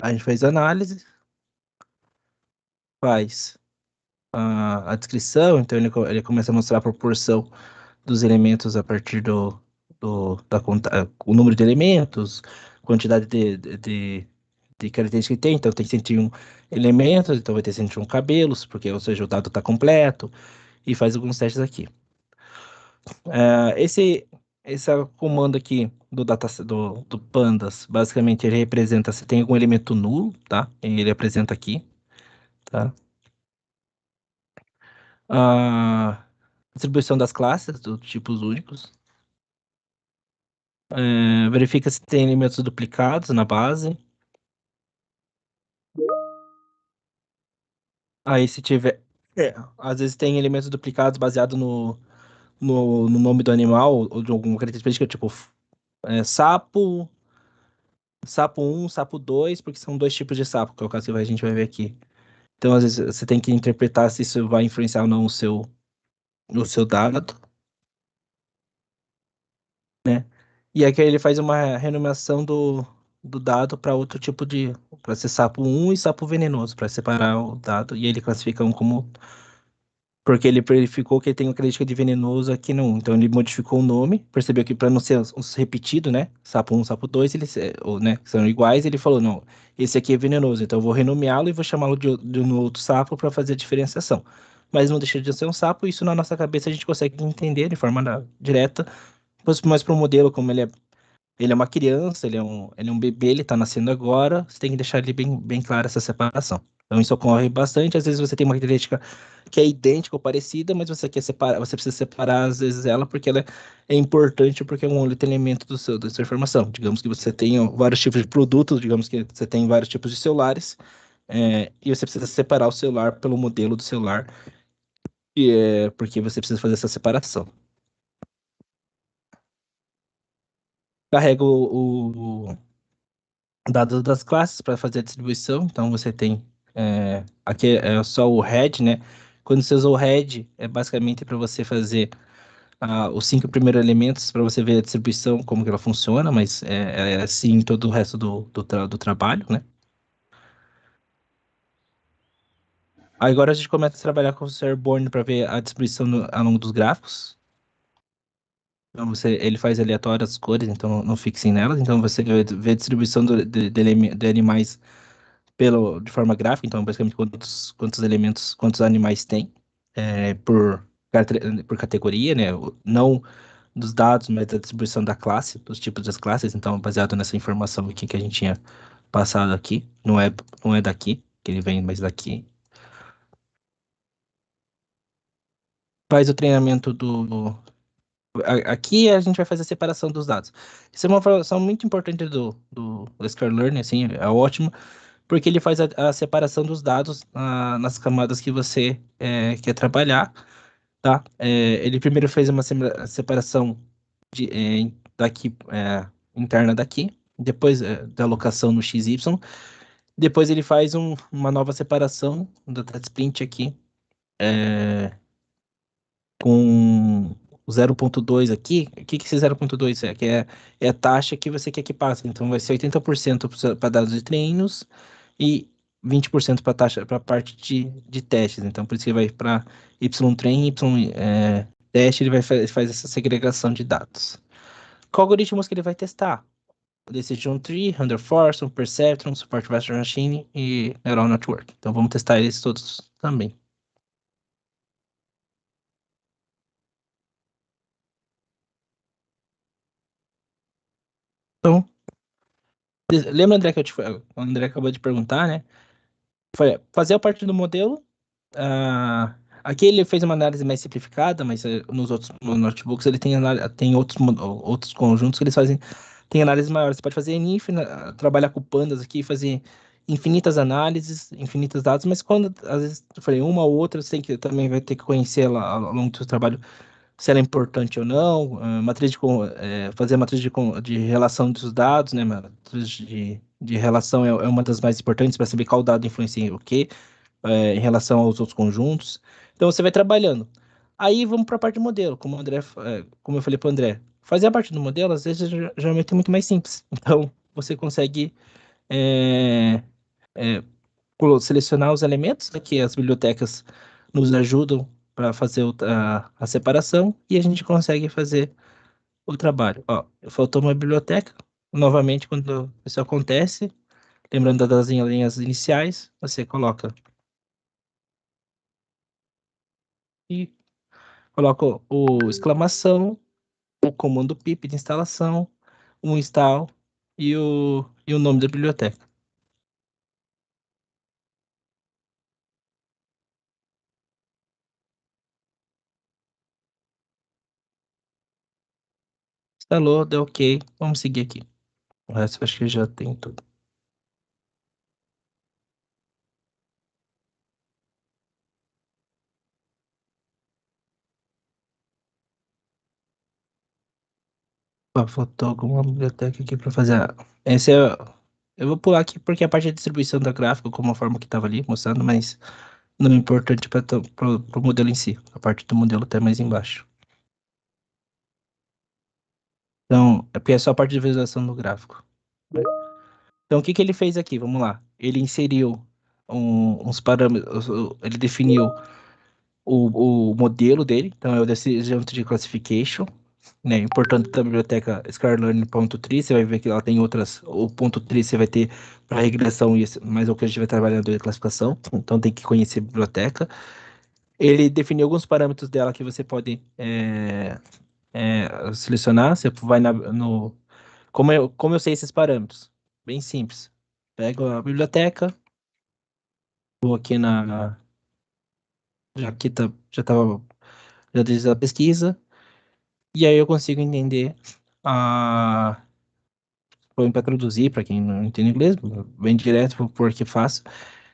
A gente faz análise, faz a descrição, então ele começa a mostrar a proporção dos elementos a partir o número de elementos, quantidade de características que tem. Então tem 101 elementos, então vai ter 101 cabelos, porque, ou seja, o dado está completo, e faz alguns testes aqui. Esse comando aqui do Pandas, basicamente ele representa se tem algum elemento nulo, tá? Ele apresenta aqui, tá? A distribuição das classes, dos tipos únicos. Verifica se tem elementos duplicados na base. Aí se tiver. Às vezes tem elementos duplicados baseado no nome do animal ou de alguma característica, tipo sapo, sapo um, sapo 2, porque são dois tipos de sapo, que é o caso que a gente vai ver aqui. Então, às vezes, você tem que interpretar se isso vai influenciar ou não o seu dado, né? E aqui ele faz uma renomeação do dado para outro tipo de. Para ser sapo um e sapo venenoso, para separar o dado. E ele classifica um como. Porque ele verificou que ele tem uma característica de venenoso aqui no 1. Então ele modificou o nome, percebeu que para não ser repetido, né? Sapo um, sapo 2, ou, né, que são iguais, ele falou: não, esse aqui é venenoso, então eu vou renomeá-lo e vou chamá-lo de um outro sapo para fazer a diferenciação. Mas não deixa de ser um sapo, isso na nossa cabeça a gente consegue entender de forma direta. Mas para o modelo, como ele é uma criança, ele é um bebê, ele está nascendo agora, você tem que deixar ele bem clara essa separação. Então isso ocorre bastante, às vezes você tem uma característica que é idêntica ou parecida, mas você quer separar, você precisa separar às vezes ela porque ela é importante porque é um outro elemento da sua informação. Digamos que você tem vários tipos de produtos, digamos que você tem vários tipos de celulares, e você precisa separar o celular pelo modelo do celular, e é porque você precisa fazer essa separação. Carrega o dados das classes para fazer a distribuição. Então você tem aqui é só o head, né? Quando você usa o head, é basicamente para você fazer os 5 primeiros elementos para você ver a distribuição, como que ela funciona, mas é assim em todo o resto do trabalho, né? Agora a gente começa a trabalhar com o Airborne para ver a distribuição ao longo dos gráficos. Então ele faz aleatórias as cores, então não fixem nelas. Então você vê a distribuição de animais de forma gráfica. Então, basicamente, quantos elementos, quantos animais tem por categoria, né? Não dos dados, mas da distribuição da classe, dos tipos das classes. Então, baseado nessa informação aqui que a gente tinha passado aqui, não é daqui, que ele vem, mas daqui. Faz o treinamento Aqui a gente vai fazer a separação dos dados. Isso é uma informação muito importante do Sklearn, assim, é ótimo, porque ele faz a separação dos dados nas camadas que você quer trabalhar, tá? Ele primeiro fez uma separação daqui, interna daqui, depois da alocação no XY, depois ele faz uma nova separação do sprint aqui, com o 0,2 aqui. O que que esse 0,2 é? É a taxa que você quer que passe. Então vai ser 80% para dados de treinos e 20% para taxa para parte de testes. Então por isso que vai para Y-train, teste, ele faz essa segregação de dados. Qual algoritmos que ele vai testar? O Decision Tree, Random Perceptron, Support Vector Machine e Neural Network. Então vamos testar eles todos também. Então, lembra, André, o André acabou de perguntar, né? Foi fazer a parte do modelo. Aqui ele fez uma análise mais simplificada, mas nos outros notebooks ele tem outros conjuntos que eles fazem, tem análises maiores. Você pode fazer NIF, trabalhar com pandas aqui, fazer infinitas análises, infinitos dados, mas quando, às vezes, eu falei uma ou outra, você também vai ter que conhecer ela ao longo do seu trabalho, se ela é importante ou não, fazer a matriz de relação dos dados, né? Matriz de relação é uma das mais importantes para saber qual dado influencia em o quê, em relação aos outros conjuntos. Então você vai trabalhando. Aí vamos para a parte do modelo, como eu falei para o André. Fazer a parte do modelo, às vezes, geralmente é muito mais simples. Então você consegue é, é, selecionar os elementos, aqui as bibliotecas nos ajudam para fazer a separação e a gente consegue fazer o trabalho. Ó, faltou uma biblioteca. Novamente, quando isso acontece, lembrando das linhas iniciais, você coloca e coloca o exclamação, o comando pip de instalação, o install e o nome da biblioteca. Instalou, deu OK. Vamos seguir aqui. O resto eu acho que já tem tudo. Ó, faltou alguma biblioteca aqui para fazer. Esse é. Eu vou pular aqui porque é a parte de distribuição da gráfica, como a forma que estava ali mostrando, mas não é importante para o modelo em si. A parte do modelo está mais embaixo. Então, é porque é só a parte de visualização do gráfico. Então, o que que ele fez aqui? Vamos lá. Ele inseriu uns parâmetros, ele definiu o modelo dele, então é o Decision Tree Classification, né? Importante da biblioteca sklearn.tree, você vai ver que ela tem outras, o ponto .tree você vai ter para regressão, mas é o que a gente vai trabalhando de classificação, então tem que conhecer a biblioteca. Ele definiu alguns parâmetros dela que você pode selecionar, você vai no... Como eu sei esses parâmetros? Bem simples. Pego a biblioteca, vou aqui já aqui já estava, já fiz a pesquisa, e aí eu consigo entender a põe para traduzir, para quem não entende inglês, bem direto, porque fácil.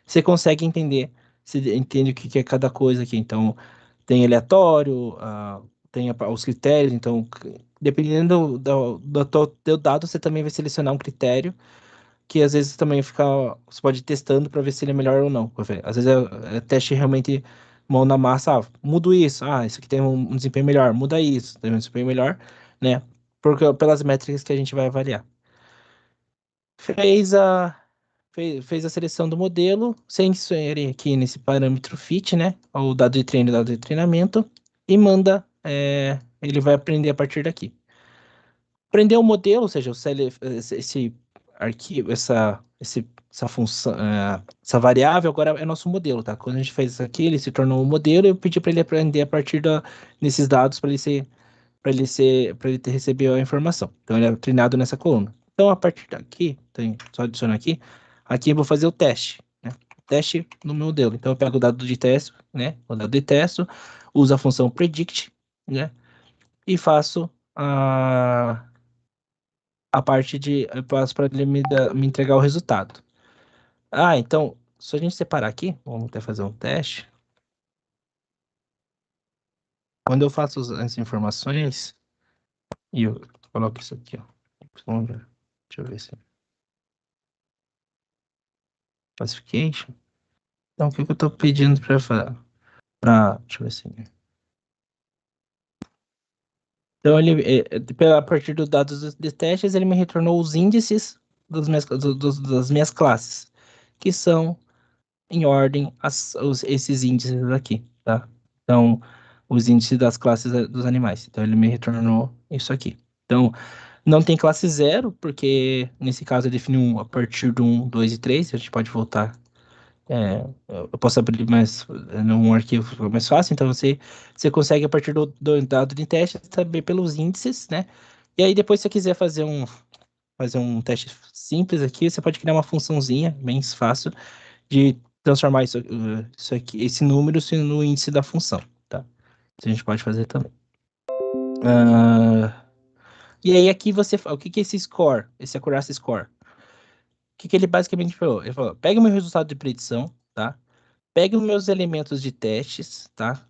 Você consegue entender, você entende o que que é cada coisa aqui. Então, tem aleatório, tem os critérios. Então, dependendo do teu dado, você também vai selecionar um critério que às vezes também você pode ir testando para ver se ele é melhor ou não. Às vezes é teste realmente mão na massa. Mudo isso. Isso aqui tem um desempenho melhor. Muda isso, tem um desempenho melhor, né? Pelas métricas que a gente vai avaliar. Fez fez a seleção do modelo, você insere aqui nesse parâmetro fit, né? O dado de treino e dado de treinamento, e manda, ele vai aprender a partir daqui. Aprender o modelo, ou seja, esse arquivo, essa função, essa variável agora é nosso modelo, tá? Quando a gente fez isso aqui, ele se tornou um modelo e eu pedi para ele aprender a partir desses dados para ele receber a informação. Então ele é treinado nessa coluna. Então a partir daqui, só adicionar aqui eu vou fazer o teste, né? Teste no meu modelo. Então eu pego o dado de teste, né? O dado de teste, uso a função predict, né? E faço a parte eu passo para ele me entregar o resultado. Então, se a gente separar aqui, vamos até fazer um teste. Quando eu faço as informações, e eu coloco isso aqui, ó. Vamos ver. Deixa eu ver se. Classification. Então, o que eu estou pedindo para fazer? Deixa eu ver se. Então, a partir dos dados de testes, ele me retornou os índices das minhas classes, que são em ordem esses índices aqui, tá? Então, os índices das classes dos animais. Então, ele me retornou isso aqui. Então, não tem classe zero, porque nesse caso eu defini a partir do 1, 2 e 3. A gente pode voltar. Eu posso abrir mais num arquivo mais fácil. Então, você consegue, a partir do dado de teste, saber pelos índices, né? E aí, depois, se você quiser fazer um teste simples aqui, você pode criar uma funçãozinha bem fácil de transformar isso aqui, esse número no índice da função, tá? Isso a gente pode fazer também. E aí aqui o que é esse score, esse accuracy score? O que ele basicamente falou? Ele falou, pega o meu resultado de predição, tá? Pega os meus elementos de testes, tá?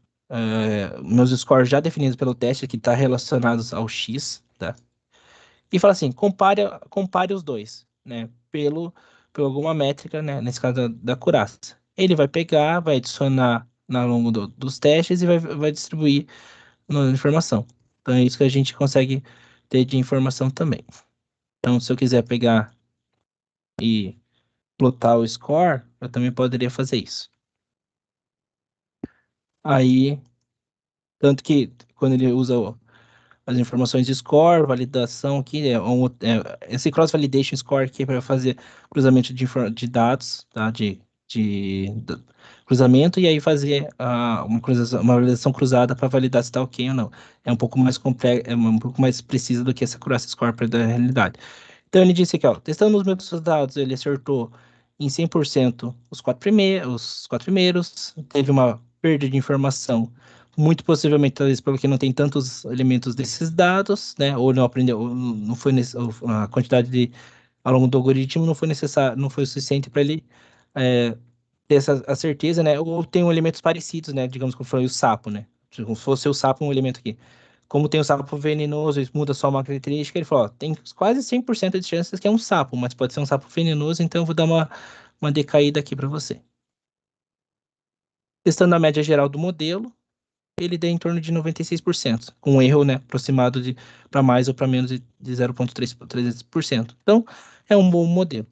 Meus scores já definidos pelo teste que está relacionados ao X, tá? E fala assim, compare os dois, né? Por alguma métrica, né? Nesse caso da acurácia. Ele vai pegar, vai adicionar ao longo dos testes e vai distribuir na informação. Então é isso que a gente consegue ter de informação também. Então, se eu quiser pegar e plotar o score, eu também poderia fazer isso. Aí, tanto que quando ele usa as informações de score, validação aqui, esse cross-validation score aqui é para fazer cruzamento de dados, tá? De cruzamento, e aí fazer uma validação cruzada para validar se está ok ou não. É um pouco mais complexo, é um pouco mais preciso do que essa accuracy score da realidade. Então ele disse aqui, ó, testando os meus dados, ele acertou em 100% os quatro primeiros, teve uma perda de informação, muito possivelmente, talvez, porque não tem tantos elementos desses dados, né, ou não aprendeu, ou não foi a quantidade ao longo do algoritmo não foi necessário, não foi suficiente para ele ter a certeza, né, ou tem elementos parecidos, né, digamos como foi o sapo, né, como se fosse o sapo um elemento aqui. Como tem o sapo venenoso, isso muda só uma característica, ele falou, ó, tem quase 100% de chances que é um sapo, mas pode ser um sapo venenoso, então eu vou dar uma decaída aqui para você. Testando a média geral do modelo, ele deu em torno de 96%, com um erro, né, aproximado para mais ou para menos de 0,3%. Então, é um bom modelo.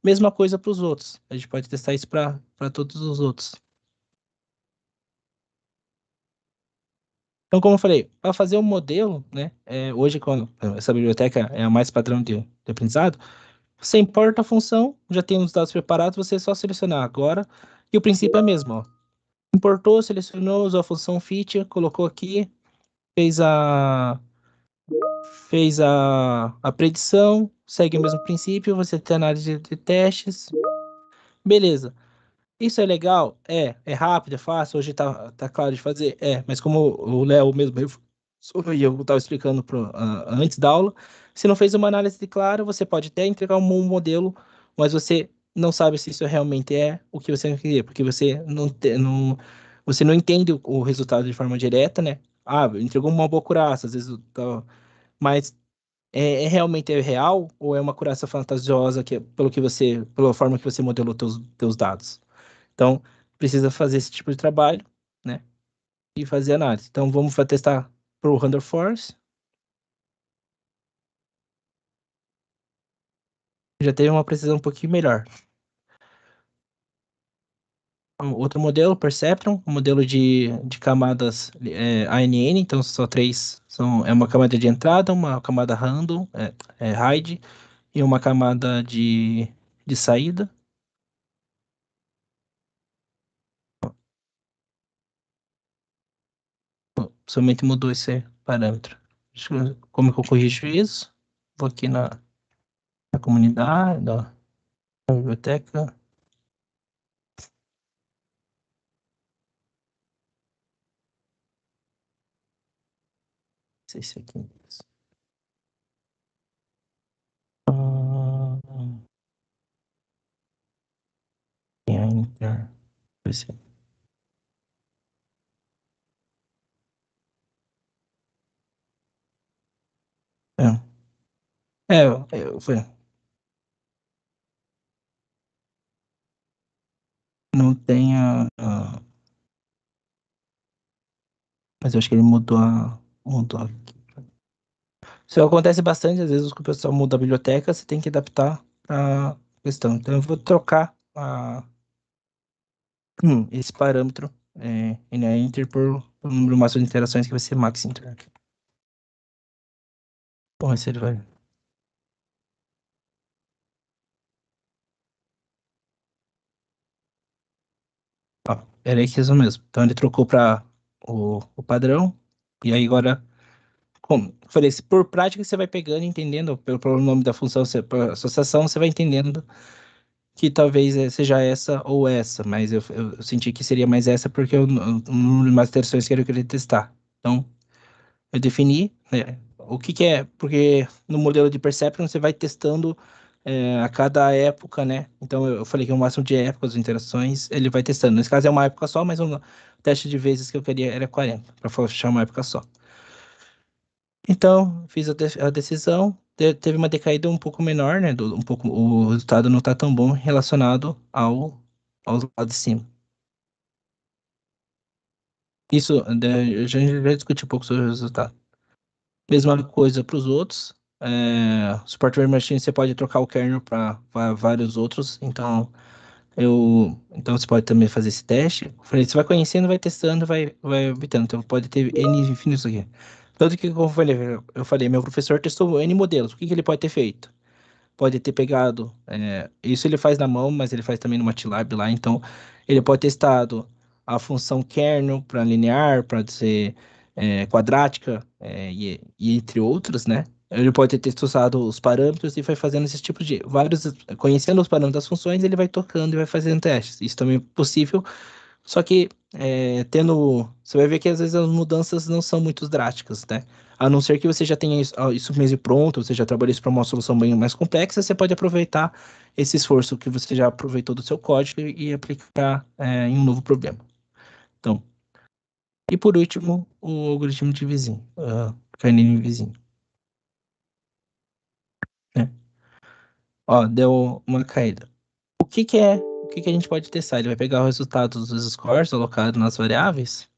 Mesma coisa para os outros. A gente pode testar isso para todos os outros. Então, como eu falei, para fazer um modelo, né, hoje, quando essa biblioteca é a mais padrão de aprendizado, você importa a função, já tem os dados preparados, você é só selecionar agora, e o princípio é mesmo, ó. Importou, selecionou, usou a função fit, colocou aqui, fez a predição, segue o mesmo princípio, você tem análise de testes, beleza. Isso é legal? É rápido, é fácil, hoje tá claro de fazer? Mas como o Léo mesmo e eu estava explicando antes da aula, se não fez uma análise de claro, você pode até entregar um modelo, mas você não sabe se isso realmente é o que você queria, porque você não entende o resultado de forma direta, né? Entregou uma boa curaça, às vezes, mas realmente real ou é uma curaça fantasiosa pela forma que você modelou teus dados? Então, precisa fazer esse tipo de trabalho, né? E fazer análise. Então, vamos testar para o Random Force. Já teve uma precisão um pouquinho melhor. Outro modelo, Perceptron, um modelo de camadas ANN, então só três, é uma camada de entrada, uma camada random, hide, e uma camada de saída. Somente mudou esse parâmetro. Como que eu corrijo isso? Vou aqui na comunidade, na biblioteca. Não sei se é aqui mesmo. Enter. É, foi. Não tem mas eu acho que ele mudou aqui. Isso acontece bastante, às vezes que o pessoal muda a biblioteca, você tem que adaptar a questão. Então eu vou trocar esse parâmetro enter por número máximo de interações que vai ser max inter. Bom, esse ele vai. Ó, era aí que isso mesmo. Então ele trocou para o padrão. E aí agora, como eu falei, se por prática você vai pegando, entendendo, pelo nome da função, por associação, você vai entendendo que talvez seja essa ou essa, mas eu senti que seria mais essa porque o número de materações que eu queria testar. Então, eu defini o que é, porque no modelo de Perceptron você vai testando a cada época, né? Então, eu falei que o máximo de épocas, de interações, ele vai testando. Nesse caso é uma época só, mas o teste de vezes que eu queria era 40, para fechar uma época só. Então, fiz a decisão, teve uma decaída um pouco menor, né? O resultado não está tão bom relacionado ao lado de cima. Isso, eu já discuti um pouco sobre o resultado. Mesma coisa para os outros. Support Vary Machine, você pode trocar o kernel para vários outros. Então você pode também fazer esse teste. Eu falei, você vai conhecendo, vai testando, vai evitando. Então pode ter N infinitos aqui. Tanto que, como eu falei, meu professor testou N modelos. O que ele pode ter feito? Pode ter pegado. Isso ele faz na mão, mas ele faz também no MATLAB lá. Então, ele pode ter testado a função kernel para linear, para ser quadrática, e entre outros, né? Ele pode ter testado os parâmetros e vai fazendo esses tipos de vários, conhecendo os parâmetros das funções, ele vai tocando e vai fazendo testes. Isso também é possível, só que você vai ver que às vezes as mudanças não são muito drásticas, né? A não ser que você já tenha isso mesmo pronto, você já trabalhou isso para uma solução bem mais complexa, você pode aproveitar esse esforço que você já aproveitou do seu código e aplicar em um novo problema. Então, e por último, o algoritmo de vizinho, KNN vizinho, né? Ó, deu uma caída. O que que a gente pode testar? Ele vai pegar os resultados dos scores alocados nas variáveis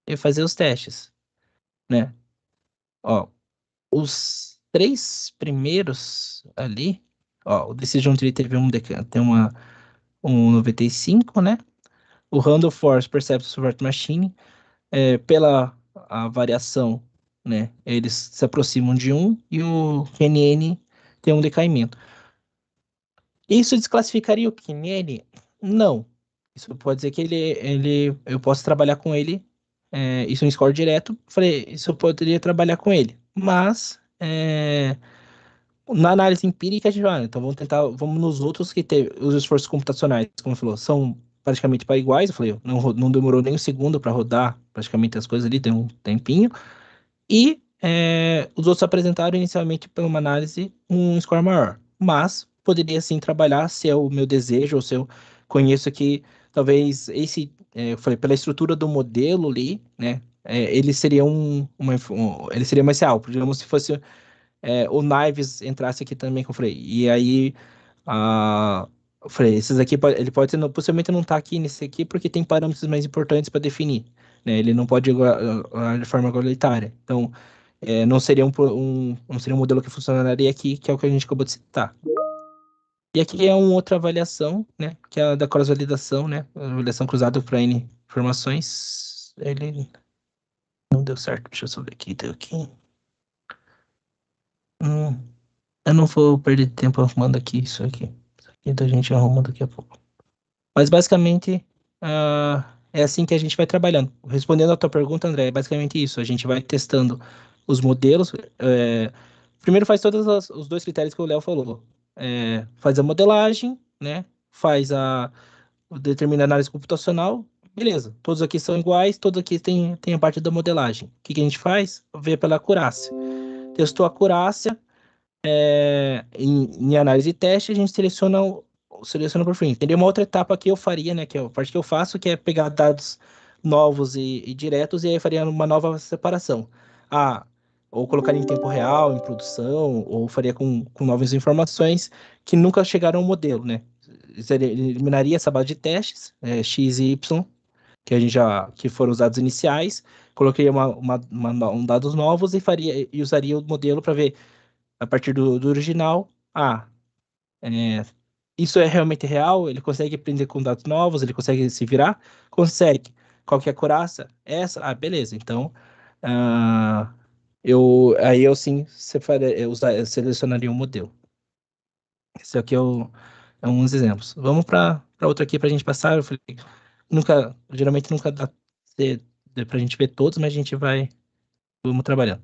e fazer os testes, né? Ó, os três primeiros ali, ó, o Decision Tree teve um 95, né? O Random Force Perception Support Machine, pela a variação, né? Eles se aproximam de um e o KNN tem um decaimento. Isso desclassificaria o KNN? Não. Isso pode dizer que eu posso trabalhar com ele, isso é um score direto. Falei, isso eu poderia trabalhar com ele, mas na análise empírica, a gente vai, então vamos nos outros que teve os esforços computacionais, como você falou, são praticamente para iguais. Eu falei, não demorou nem um segundo para rodar praticamente as coisas ali, deu um tempinho. E os outros apresentaram inicialmente para uma análise um score maior, mas poderia sim trabalhar se é o meu desejo ou se eu conheço que talvez eu falei, pela estrutura do modelo ali, né? Ele seria ele seria mais real, digamos se fosse o Knives entrasse aqui também, que eu falei. E aí, eu falei, esses aqui, ele pode possivelmente não estar aqui nesse aqui, porque tem parâmetros mais importantes para definir, né? Ele não pode de forma igualitária. Então, não seria não seria um modelo que funcionaria aqui, que é o que a gente acabou de citar. E aqui é uma outra avaliação, né? Que é a da cross-validação, né? A avaliação cruzada para N informações. Ele não deu certo. Deixa eu só ver aqui. Deu aqui. Eu não vou perder tempo arrumando aqui isso aqui. Isso aqui a gente arruma daqui a pouco. Mas basicamente é assim que a gente vai trabalhando. Respondendo a tua pergunta, André, é basicamente isso. A gente vai testando os modelos. Primeiro faz todos os dois critérios que o Léo falou. Faz a modelagem, né? Determina a análise computacional. Beleza, todos aqui são iguais, todos aqui tem a parte da modelagem. O que a gente faz? Vê pela acurácia. Testou a acurácia, em análise e teste, a gente seleciona por fim. Teria uma outra etapa que eu faria, né? Que é a parte que eu faço, que é pegar dados novos e diretos, e aí faria uma nova separação. Ah, ou colocar em tempo real, em produção, ou faria com novas informações que nunca chegaram ao modelo, né? Eliminaria essa base de testes, X e Y, que foram os dados iniciais, coloquei dados novos e usaria o modelo para ver a partir do original. É, isso é realmente real? Ele consegue aprender com dados novos? Ele consegue se virar? Consegue. Qual que é a acurácia? Essa? Beleza. Então, ah, aí eu sim eu selecionaria um modelo. Esse aqui é uns exemplos. Vamos para outro aqui para a gente passar. Eu falei, geralmente nunca dá para a gente ver todos, mas a gente vamos trabalhando.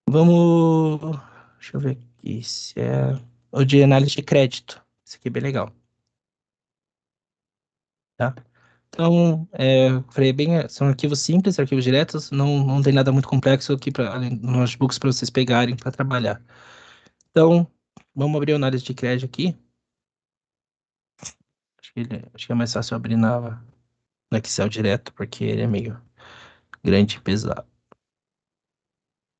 Vamos. Deixa eu ver aqui se é o de análise de crédito. Esse aqui é bem legal, tá? Então, falei bem, são arquivos simples, arquivos diretos, não tem nada muito complexo aqui para notebooks para vocês pegarem para trabalhar. Então, vamos abrir a análise de crédito aqui. Acho que é mais fácil abrir no Excel direto, porque ele é meio grande e pesado.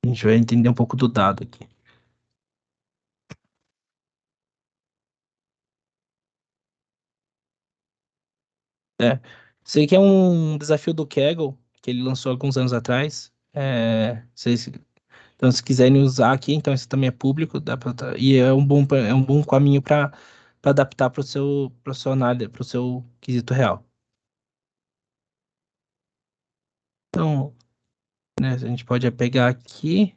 A gente vai entender um pouco do dado aqui. Sei que é um desafio do Kaggle, que ele lançou alguns anos atrás. Então, se quiserem usar aqui, então isso também é público, e é um bom caminho para adaptar para o seu análise, para o seu quesito real. Então, né, a gente pode pegar aqui,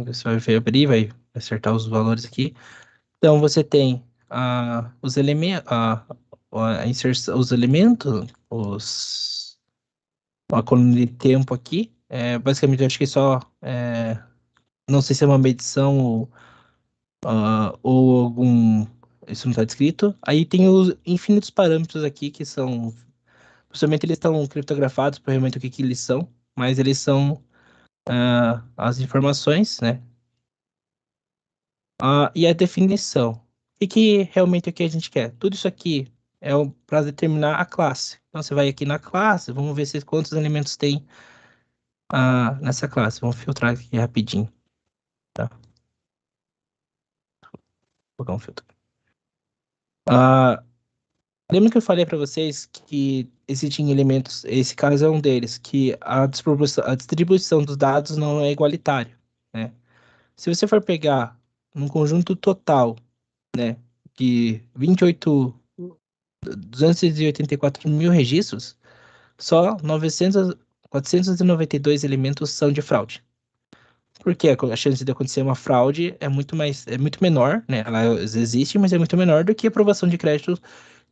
você vai abrir, vai acertar os valores aqui. Então, você tem os elementos, a inserção, os elementos, a coluna de tempo aqui. Basicamente, eu acho que não sei se é uma medição ou algum. Isso não está descrito. Aí tem os infinitos parâmetros aqui que são. Possivelmente eles estão criptografados, provavelmente o que que eles são, mas eles são as informações, né? E a definição. Que realmente é o que a gente quer? Tudo isso aqui é para determinar a classe. Então você vai aqui na classe, vamos ver quantos elementos tem nessa classe. Vamos filtrar aqui rapidinho, tá? Vou colocar um filtro. Lembra que eu falei para vocês que existem elementos, esse caso é um deles, que a distribuição dos dados não é igualitária, né? Se você for pegar num conjunto total, né, de 284 mil registros, só 492 elementos são de fraude. Porque a chance de acontecer uma fraude é muito menor, né? Ela existe, mas é muito menor do que a aprovação de crédito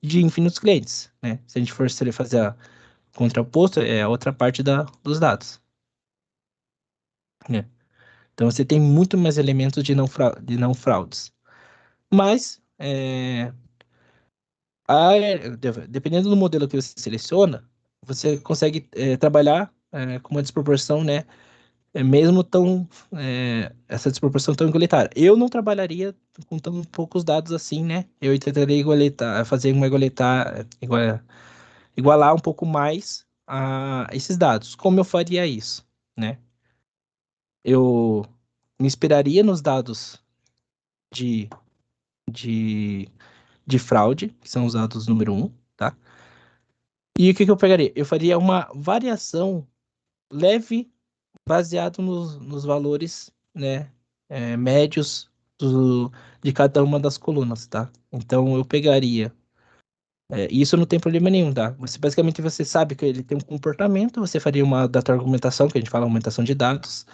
de infinitos clientes, né? Se a gente for fazer a contraposto, é a outra parte dos dados, né? Então você tem muito mais elementos de não fraudes. Mas, dependendo do modelo que você seleciona, você consegue trabalhar com uma desproporção, né? Mesmo essa desproporção tão igualitária. Eu não trabalharia com tão poucos dados assim, né? Eu tentaria fazer uma igualar um pouco mais a esses dados. Como eu faria isso, né? Eu me inspiraria nos dados de, de, de fraude, que são os dados número 1, tá? E o que eu pegaria? Eu faria uma variação leve baseado nos valores, né, médios do- de cada uma das colunas, tá? Então eu pegaria. E isso não tem problema nenhum, tá? Você sabe que ele tem um comportamento, você faria uma data argumentação, que a gente fala aumentação de dados,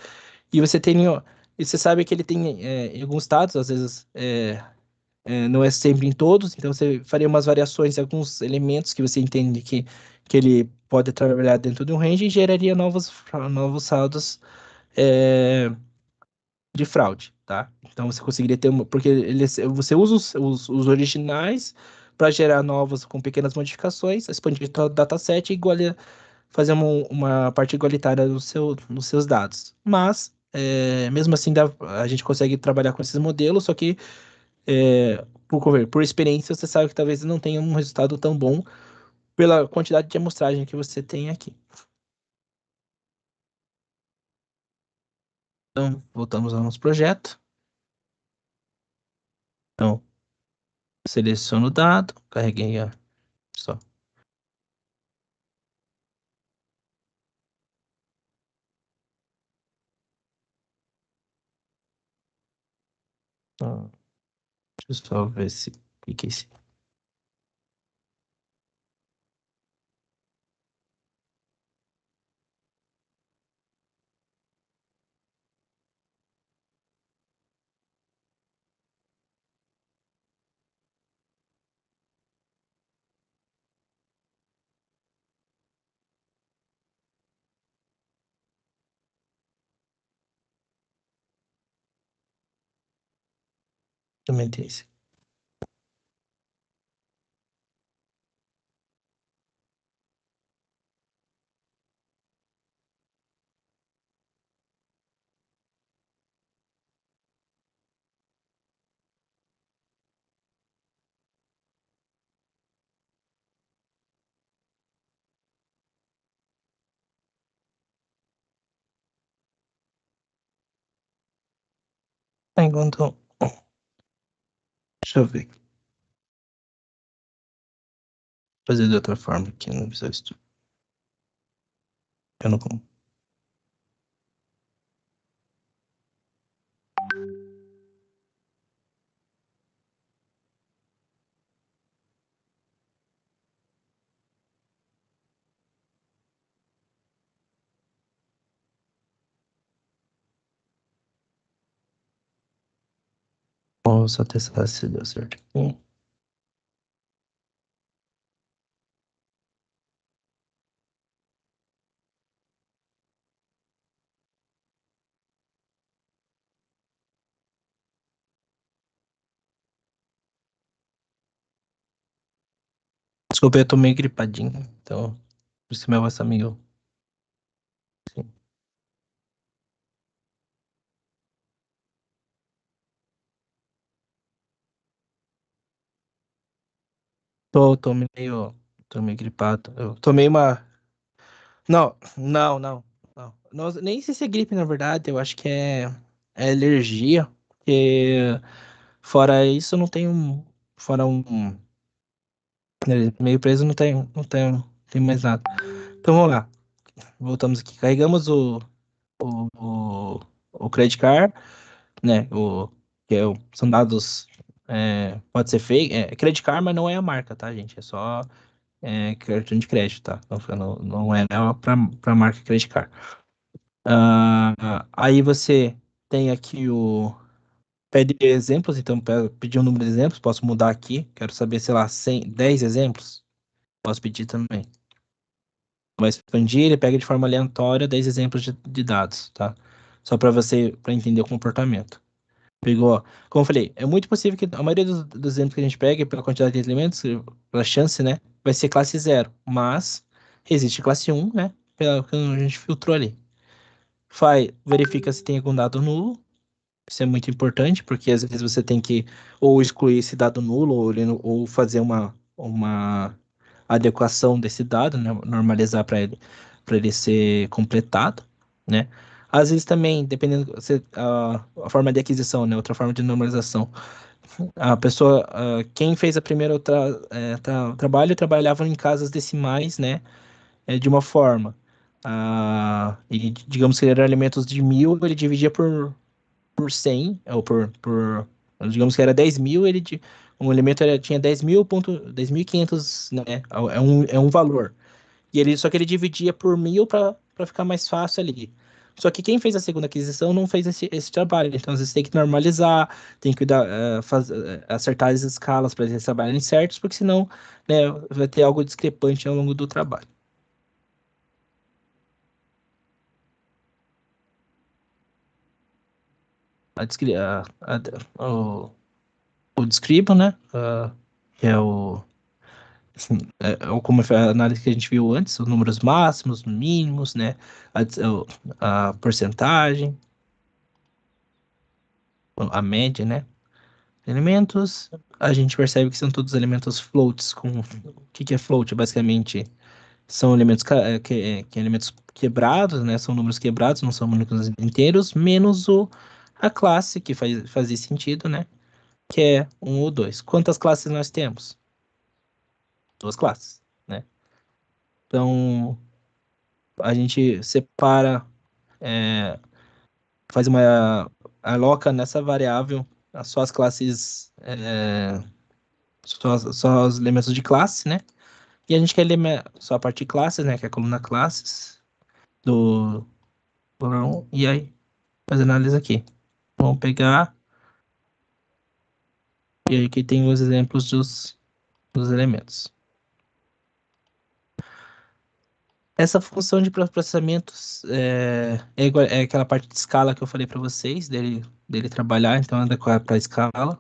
e você tem, ó, e você sabe que ele tem em alguns dados, às vezes não é sempre em todos, então você faria umas variações em alguns elementos que você entende que ele pode trabalhar dentro de um range e geraria novos saldos é, de fraude, tá? Então você conseguiria ter uma, porque você usa os originais para gerar novos com pequenas modificações, expandir o dataset e fazer uma parte igualitária nos seus dados. Mas, mesmo assim, a gente consegue trabalhar com esses modelos, só que, por experiência, você sabe que talvez não tenha um resultado tão bom pela quantidade de amostragem que você tem aqui. Então, voltamos ao nosso projeto. Então, seleciono o dado, carreguei só. Então, deixa eu só ver se cliquei sim. Também tem esse. Enquanto. Deixa eu ver. Fazer de outra forma aqui no Visual Studio. Eu não. Vou só testar se deu certo aqui. Desculpa, eu tô meio gripadinho, então por isso minha voz tá meio. Sim. Tô meio. Tô meio gripado. Eu tomei uma. Não, não, não, não. Nem sei se é gripe, na verdade. Eu acho que é alergia. Porque fora isso, não tem um. Fora meio preso, não tem mais nada. Então vamos lá. Voltamos aqui. Carregamos o, o, o credit card, né? São dados. Pode ser fake. Credit card, mas não é a marca, tá, gente? É só cartão de crédito, tá? Não é para marca credit card. Aí você tem aqui pede exemplos, então pedir um número de exemplos, posso mudar aqui, quero saber, sei lá, 10 exemplos, posso pedir também. Vai expandir, ele pega de forma aleatória 10 exemplos de dados, tá? Só para entender o comportamento. Pegou, como eu falei, é muito possível que a maioria dos exemplos que a gente pega, pela quantidade de elementos, pela chance, né, vai ser classe 0, mas existe classe 1, né, pela que a gente filtrou ali. Verifica se tem algum dado nulo. Isso é muito importante, porque às vezes você tem que ou excluir esse dado nulo, ou fazer uma adequação desse dado, né? Normalizar para ele ser completado, né? Às vezes também, dependendo a forma de aquisição, né? Outra forma de normalização. A pessoa, quem fez a primeira trabalho, trabalhava em casas decimais, né? De uma forma. E digamos que ele era elementos de 1000, ele dividia por 100, ou Digamos que era 10.000, um elemento tinha 10.500, né? É um valor. Só que ele dividia por 1.000 para ficar mais fácil ali. Só que quem fez a segunda aquisição não fez esse trabalho. Então, às vezes tem que normalizar, tem que acertar as escalas para eles trabalharem certos, porque senão, né, vai ter algo discrepante ao longo do trabalho. O Describo, né? Que é assim, como foi a análise que a gente viu antes, os números máximos, mínimos, né? A porcentagem, a média, né? Elementos, a gente percebe que são todos elementos floats. O que é float? Basicamente, são elementos, elementos quebrados, né? São números quebrados, não são números inteiros, menos a classe, que fazia sentido, né? Que é 1 ou 2. Quantas classes nós temos? 2 classes, né? Então, a gente separa, faz aloca nessa variável só as classes, só os elementos de classe, né? E a gente quer só a parte de classes, né? Que é a coluna classes do Boron. E aí, faz análise aqui. Vamos pegar. E aí, aqui tem os exemplos dos elementos. Essa função de processamentos é aquela parte de escala que eu falei para vocês, dele trabalhar, então é adequado para a escala.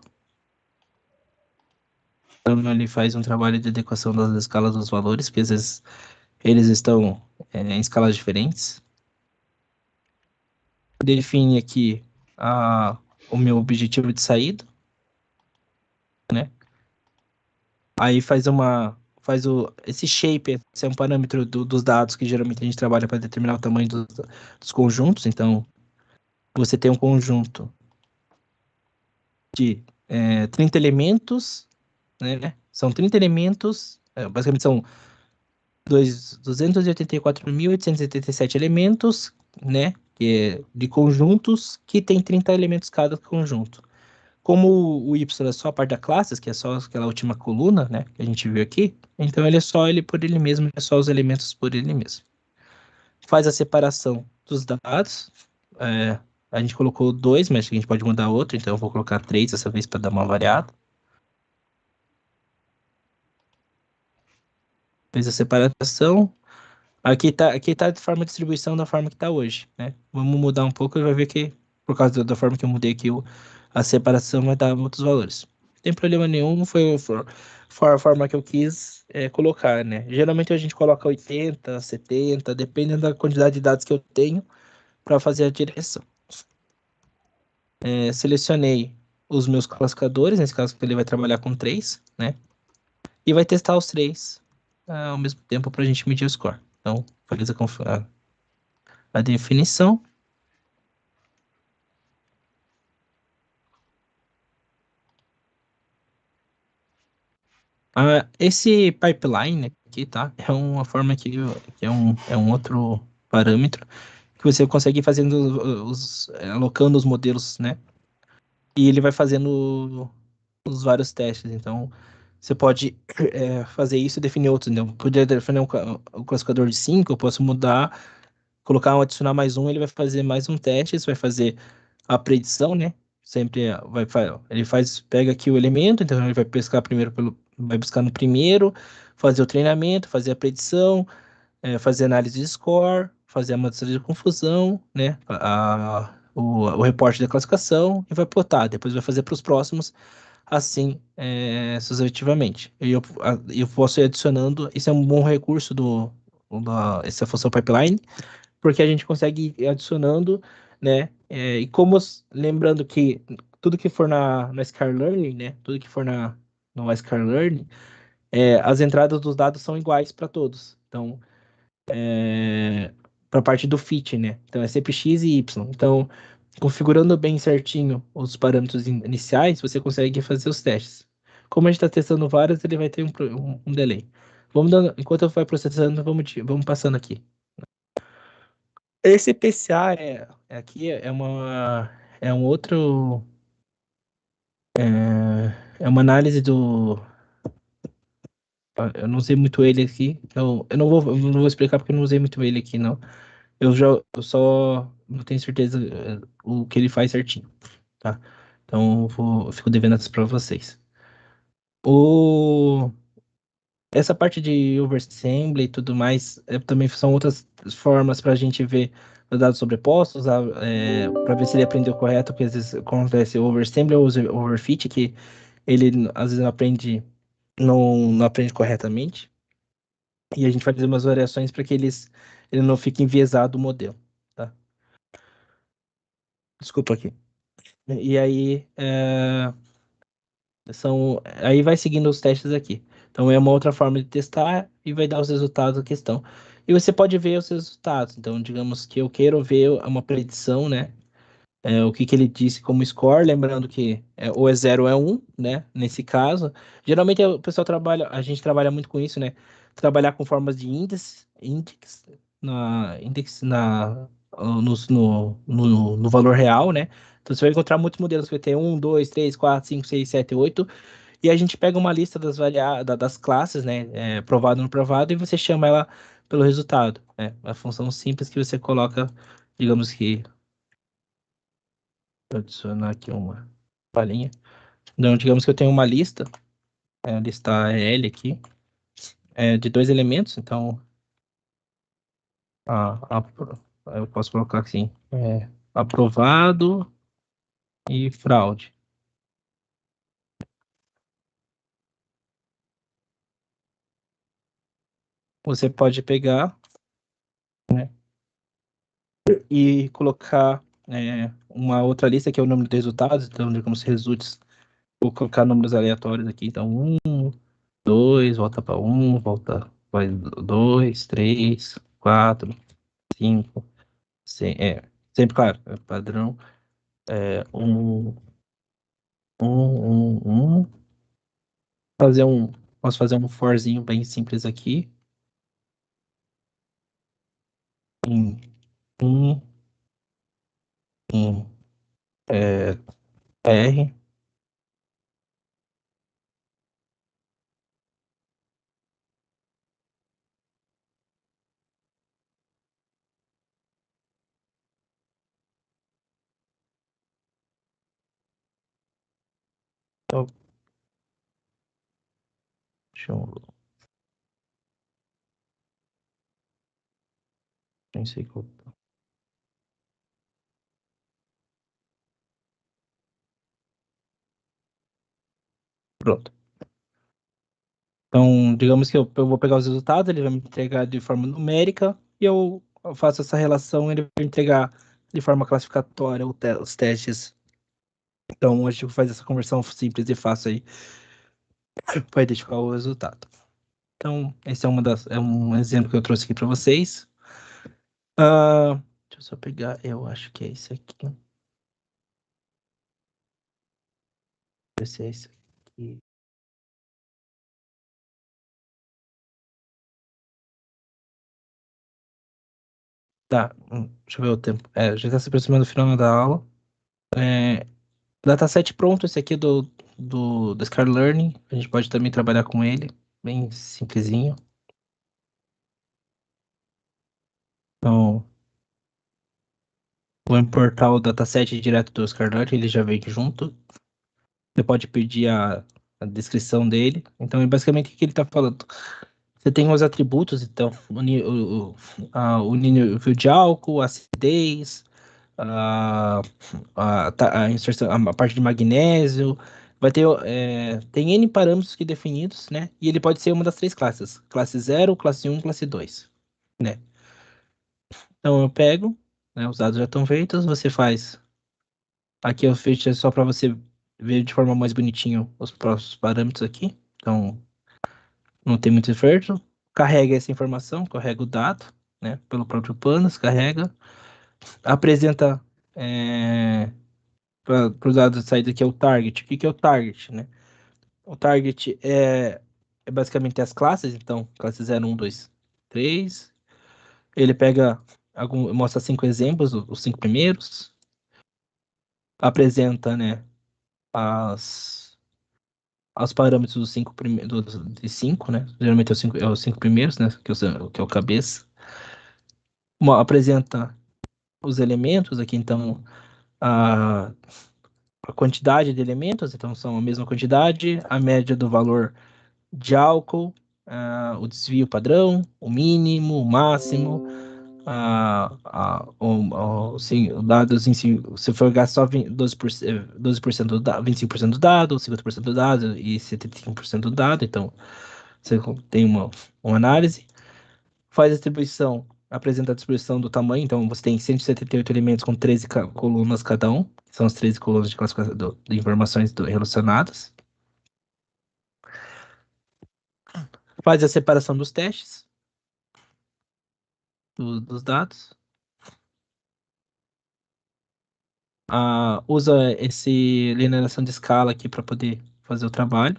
Então ele faz um trabalho de adequação das escalas dos valores, porque às vezes eles estão em escalas diferentes. Define aqui o meu objetivo de saída, né? Aí esse shape, esse é um parâmetro dos dados que geralmente a gente trabalha para determinar o tamanho dos conjuntos. Então, você tem um conjunto de 30 elementos, né? São 30 elementos, basicamente são 284.887 elementos, né? Que é de conjuntos que tem 30 elementos cada conjunto. Como o Y é só a parte da classes, que é só aquela última coluna, né, que a gente viu aqui, então ele é só ele por ele mesmo, é só os elementos por ele mesmo. Faz a separação dos dados. A gente colocou 2, mas a gente pode mudar outro, então eu vou colocar 3 dessa vez para dar uma variada. Fez a separação. Aqui tá de forma de distribuição da forma que está hoje, né? Vamos mudar um pouco e vai ver que, por causa da forma que eu mudei aqui, a separação vai dar outros valores. Não tem problema nenhum, foi a forma que eu quis colocar, né? Geralmente a gente coloca 80, 70, dependendo da quantidade de dados que eu tenho para fazer a direção. Selecionei os meus classificadores, nesse caso ele vai trabalhar com 3, né? E vai testar os 3 ao mesmo tempo para a gente medir o score. Então, faz a definição. Esse pipeline aqui, tá? É uma forma que é um outro parâmetro que você consegue ir fazendo alocando os modelos, né? E ele vai fazendo os vários testes. Então, você pode fazer isso e definir outros. Então, poderia definir um classificador de 5, eu posso mudar, adicionar mais um, ele vai fazer mais um teste, você vai fazer a predição, né? Sempre pega aqui o elemento, então ele vai pescar primeiro vai buscar no primeiro, fazer o treinamento, fazer a predição, fazer análise de score, fazer a matriz de confusão, né? O reporte da classificação e vai plotar. Depois vai fazer para os próximos, assim sucessivamente. Eu posso ir adicionando. Isso é um bom recurso essa função pipeline, porque a gente consegue ir adicionando, né? E lembrando que tudo que for na Sklearn, né? Tudo que for no Sklearn, as entradas dos dados são iguais para todos. Então, para a parte do fit, né? Então é sempre x e y. Então, configurando bem certinho os parâmetros iniciais, você consegue fazer os testes. Como a gente está testando vários, ele vai ter um delay. Enquanto vai processando, vamos passando aqui. Esse PCA aqui é um outro É uma análise do. Eu não usei muito ele aqui. Eu não vou explicar porque eu não usei muito ele aqui, não. Eu só não tenho certeza o que ele faz certinho, tá? Então eu fico devendo essas para vocês. O, Essa parte de oversambly e tudo mais também são outras formas para a gente ver os dados sobrepostos, para ver se ele aprendeu correto, porque às vezes acontece oversambly ou overfit, que ele às vezes não aprende corretamente. E a gente vai fazer umas variações para que ele não fique enviesado o modelo, tá? Desculpa aqui. E aí, aí vai seguindo os testes aqui. Então é uma outra forma de testar e vai dar os resultados da questão. E você pode ver os resultados. Então, digamos que eu quero ver uma predição, né? O que que ele disse como score, lembrando que ou é 0 ou é 1, né? Nesse caso. Geralmente o pessoal a gente trabalha muito com isso, né? Trabalhar com formas de no valor real, né? Então você vai encontrar muitos modelos que vai ter 1, 2, 3, 4, 5, 6, 7, 8. E a gente pega uma lista das classes, né? Provado ou não provado, e você chama ela pelo resultado. Né? A função simples que você coloca, digamos que. Vou adicionar aqui uma palhinha. Então, digamos que eu tenho uma lista, a lista L aqui, de dois elementos, então eu posso colocar assim, aprovado e fraude. Você pode pegar, né, e colocar uma outra lista que é o número de resultados, então digamos results, vou colocar números aleatórios aqui, então 2, volta para 1, vai 2, 3, 4, 5, sempre, claro, padrão, 1, 1. Fazer um, Posso fazer um forzinho bem simples aqui, em 1, em R, então, deixa eu, nem sei qual, pronto. Então, digamos que eu vou pegar os resultados, ele vai me entregar de forma numérica, e eu faço essa relação, ele vai me entregar de forma classificatória os testes. Então, a gente faz essa conversão simples e fácil aí para identificar o resultado. Então, esse é um exemplo que eu trouxe aqui para vocês. Deixa eu só pegar, eu acho que é esse aqui. Ver se é esse aqui. Tá, deixa eu ver o tempo. Já está se aproximando do final da aula. Dataset pronto, esse aqui é do Scar Learning. A gente pode também trabalhar com ele, bem simplesinho. Então, vou importar o dataset direto do Scar Learning, ele já vem junto. Você pode pedir a descrição dele. Então, basicamente, o que ele está falando? Você tem os atributos, então, o nível de álcool, a acidez, a, a inserção, a parte de magnésio, tem N parâmetros que definidos, né? E ele pode ser uma das três classes, classe 0, classe 1, classe 2, né? Então eu pego, né, os dados já estão feitos, você faz, aqui eu fiz só para você ver de forma mais bonitinho os próximos parâmetros aqui, então não tem muito esforço, carrega essa informação, carrega o dado, né, pelo próprio Panas, carrega, apresenta para os dados de saída que é o target. O que que é o target, né? O target é basicamente as classes, então, classe 0, 1, 2, 3. Ele pega, mostra 5 exemplos, os 5 primeiros, apresenta, né, aos parâmetros dos de 5, né? Geralmente é os 5 primeiros, né? Que é o cabeça. Apresenta os elementos aqui, então, a, a quantidade de elementos, então são a mesma quantidade, a média do valor de álcool, o desvio padrão, o mínimo, o máximo, sim, dados em si, se for gastar só 12% do dado, 25% do dado, 50% do dado e 75% do dado, então você tem uma análise, faz a distribuição, apresenta a distribuição do tamanho, então você tem 178 elementos com 13 colunas cada um, que são as 13 colunas de classificação de informações relacionadas. Faz a separação dos testes, dos dados. Usa esse linearização de escala aqui para poder fazer o trabalho.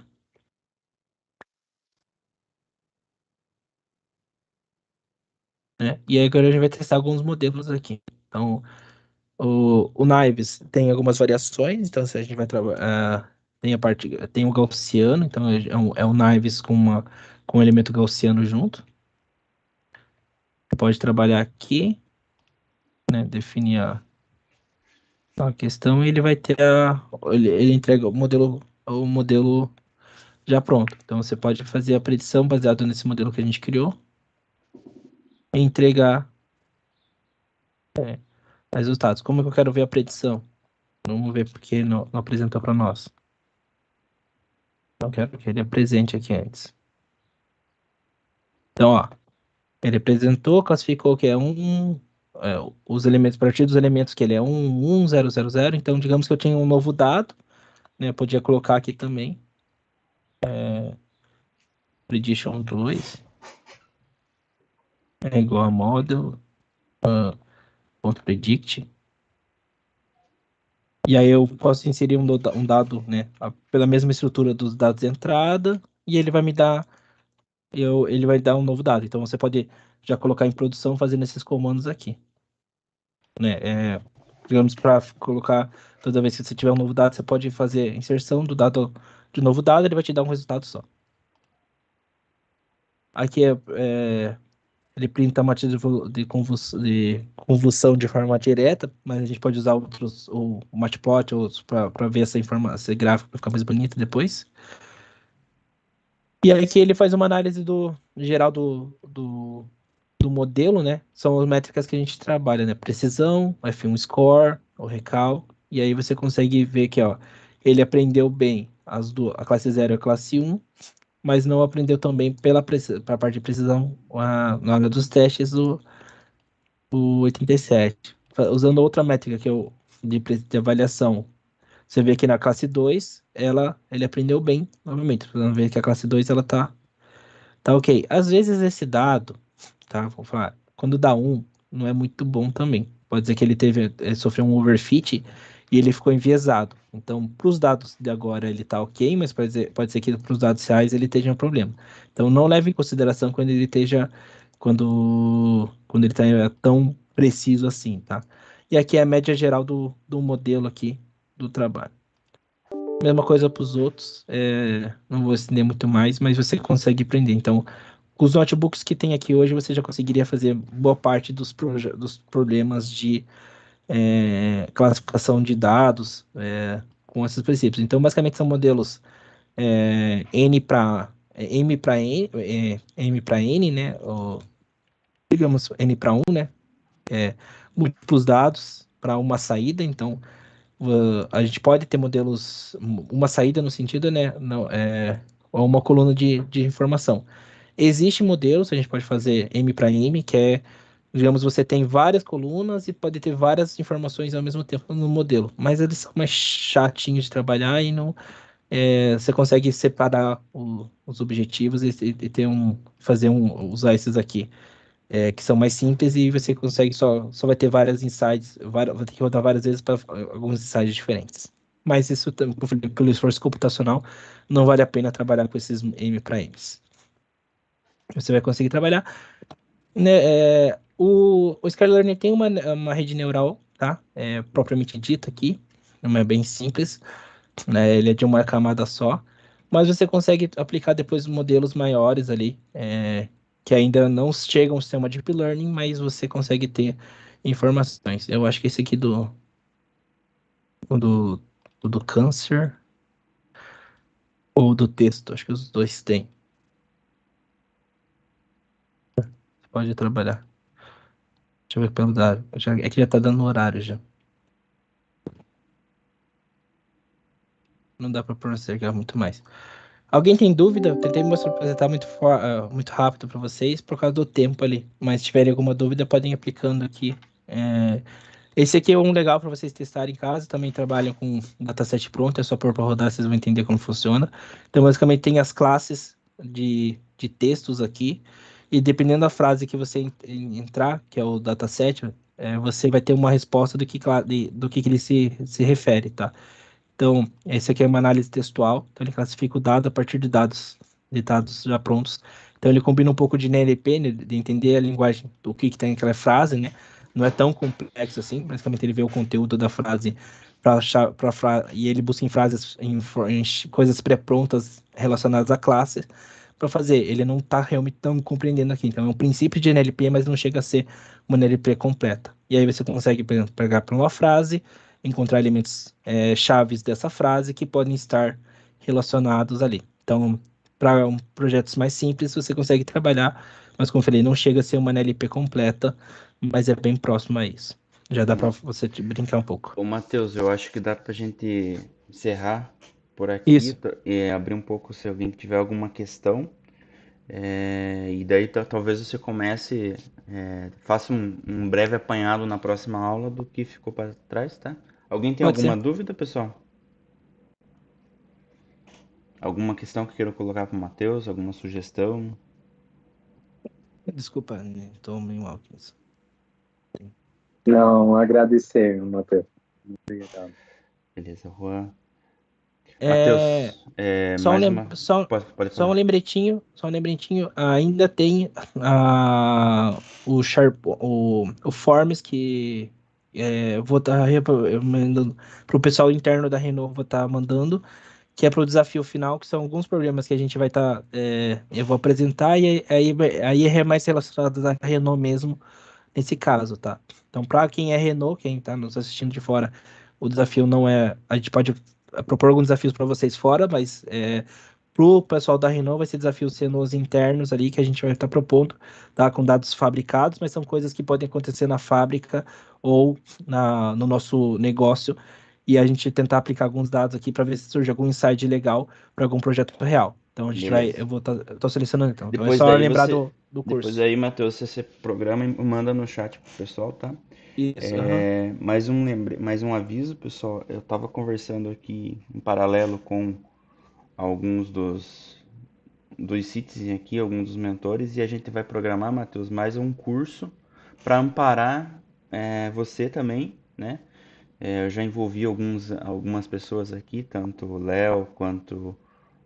Né? E aí agora a gente vai testar alguns modelos aqui. Então, o Naves tem algumas variações, então se a gente vai trabalhar, tem o Gaussiano, então é um Naves com um elemento Gaussiano junto. Pode trabalhar aqui, né? Definir a questão e ele vai ter ele entrega o modelo já pronto. Então você pode fazer a predição baseado nesse modelo que a gente criou e entregar resultados. Como é que eu quero ver a predição? Vamos ver porque não apresentou para nós. Então, quero que ele apresente aqui antes. Então, ó, ele apresentou, classificou que é os elementos, a partir dos elementos que ele é 11000. Então, digamos que eu tinha um novo dado, né? Eu podia colocar aqui também. Prediction 2 é igual a model ponto predict. E aí eu posso inserir um dado, né? Pela mesma estrutura dos dados de entrada, e ele vai me dar ele vai dar um novo dado. Então você pode já colocar em produção fazendo esses comandos aqui. Né? Digamos, para colocar, toda vez que você tiver um novo dado, você pode fazer inserção do dado de novo dado, ele vai te dar um resultado só. Aqui ele printa a matriz de convulsão de forma direta, mas a gente pode usar outros, o matplot para ver essa informação, esse gráfico para ficar mais bonito depois. E aí que ele faz uma análise geral do modelo, né? São as métricas que a gente trabalha, né? Precisão, o F1 score, o recal, e aí você consegue ver que, ó, ele aprendeu bem a classe 0 e a classe 1, mas não aprendeu tão bem pela parte de precisão na hora dos testes o 87. Usando outra métrica que eu de avaliação, você vê que na classe 2, ele aprendeu bem, novamente, você ver que a classe 2 ela tá ok. Às vezes esse dado, tá? Vou falar, quando dá 1, não é muito bom também. Pode ser que ele sofreu um overfit e ele ficou enviesado. Então, para os dados de agora ele tá ok, mas pode ser que para os dados reais ele esteja um problema. Então, não leve em consideração quando ele tá tão preciso assim, tá? E aqui é a média geral do modelo aqui do trabalho. Mesma coisa para os outros, não vou estender muito mais, mas você consegue aprender. Então, com os notebooks que tem aqui hoje, você já conseguiria fazer boa parte dos problemas de classificação de dados com esses princípios. Então, basicamente, são modelos M para N, M para N, né? Ou, digamos, N para 1, né? Múltiplos dados para uma saída. Então, a gente pode ter modelos, uma saída no sentido, né? Não, uma coluna de informação. Existem modelos, a gente pode fazer M para M, que digamos, você tem várias colunas e pode ter várias informações ao mesmo tempo no modelo, mas eles são mais chatinhos de trabalhar e não, você consegue separar os objetivos e usar esses aqui, que são mais simples e você consegue só vai ter várias insights, vai ter que rodar várias vezes para alguns insights diferentes. Mas isso, pelo esforço computacional, não vale a pena trabalhar com esses M para M's. Você vai conseguir trabalhar. Né, o Skyliner tem uma rede neural, tá? Propriamente dita aqui, não é bem simples. né? Ele é de uma camada só, mas você consegue aplicar depois modelos maiores ali, que ainda não chegam a ser uma Deep Learning, mas você consegue ter informações. Eu acho que esse aqui o do, o do câncer ou do texto, acho que os dois têm. Você pode trabalhar. Deixa eu ver pelo horário. É que já tá dando horário já. Não dá pra pronunciar muito mais. Alguém tem dúvida? Eu tentei apresentar muito rápido para vocês por causa do tempo ali. Mas se tiverem alguma dúvida, podem ir aplicando aqui. Esse aqui é um legal para vocês testarem em casa. Também trabalham com dataset pronto, é só pôr para rodar, vocês vão entender como funciona. Então, basicamente, tem as classes de textos aqui. E dependendo da frase que você entrar, que é o dataset, você vai ter uma resposta do que ele se refere, tá? Então, esse aqui é uma análise textual, então ele classifica o dado a partir de dados já prontos. Então, ele combina um pouco de NLP, né, de entender a linguagem, do que tem naquela frase, né? Não é tão complexo assim, basicamente ele vê o conteúdo da frase e ele busca em frases, em coisas pré-prontas relacionadas à classe para fazer. Ele não está realmente tão compreendendo aqui. Então, é um princípio de NLP, mas não chega a ser uma NLP completa. E aí você consegue pegar para uma frase, encontrar elementos chaves dessa frase que podem estar relacionados ali. Então, para projetos mais simples, você consegue trabalhar, mas como eu falei, não chega a ser uma NLP completa, mas é bem próximo a isso. Já dá para você brincar um pouco. Ô, Matheus, eu acho que dá pra gente encerrar por aqui Isso. e abrir um pouco se alguém tiver alguma questão. E daí talvez você comece, faça um breve apanhado na próxima aula do que ficou para trás, tá? Alguém tem Pode alguma ser. dúvida, pessoal? Alguma questão que queiram colocar para o Matheus? Alguma sugestão? Desculpa, estou meio alto. Não, agradecer, Matheus. Obrigado. Beleza, Juan. É, Matheus, Só um, mais lem- uma. só, Pode só um falar. lembretinho, ainda tem o Sharp, o Forms que vou estar mandando para o pessoal interno da Renault, vou estar mandando, que é para o desafio final, que são alguns problemas que a gente vai estar, eu vou apresentar e aí é mais relacionado à Renault mesmo nesse caso, tá? Então, para quem é Renault, quem está nos assistindo de fora, o desafio não é. A gente pode propor alguns desafios para vocês fora, mas pro pessoal da Renault vai ser desafios sendo os internos ali que a gente vai estar propondo, tá? Com dados fabricados, mas são coisas que podem acontecer na fábrica ou no nosso negócio. E a gente tentar aplicar alguns dados aqui para ver se surge algum insight legal para algum projeto real. Então a gente Beleza. eu tô selecionando então. Então é Depois só daí lembrar você. do Depois curso. daí, Matheus, você programa e manda no chat pro pessoal, tá? Isso, aham. Mais um aviso, pessoal. Eu estava conversando aqui em paralelo com alguns dos citizens aqui, alguns dos mentores, e a gente vai programar, Matheus, mais um curso para amparar você também, né? Eu já envolvi algumas pessoas aqui, tanto o Léo quanto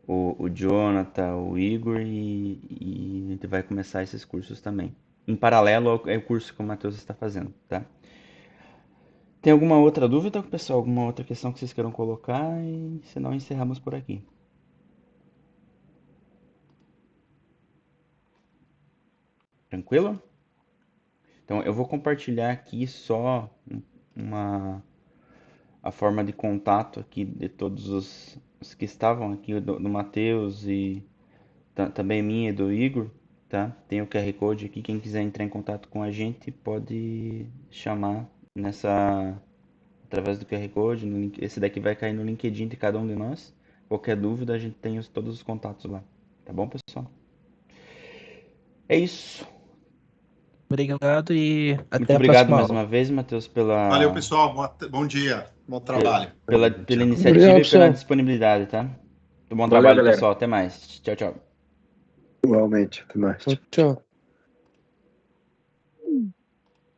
o Jonathan, o Igor, e a gente vai começar esses cursos também. Em paralelo ao curso que o Matheus está fazendo, tá? Tem alguma outra dúvida, pessoal? Alguma outra questão que vocês queiram colocar? E senão encerramos por aqui. Tranquilo? Então eu vou compartilhar aqui só uma a forma de contato aqui de todos os que estavam aqui, do Matheus e também minha e do Igor, tá? Tem o QR Code aqui, quem quiser entrar em contato com a gente pode chamar através do QR Code, esse daqui vai cair no LinkedIn de cada um de nós. Qualquer dúvida, a gente tem todos os contatos lá. Tá bom, pessoal? É isso. Obrigado e Muito até a obrigado próxima mais aula. uma vez, Matheus, Valeu, pessoal. Bom dia. Bom trabalho. pela iniciativa Obrigado, e pela pessoal. disponibilidade, tá? Muito bom Valeu, trabalho, galera. pessoal. Até mais. Tchau, tchau. Igualmente. Até mais. Tchau, tchau.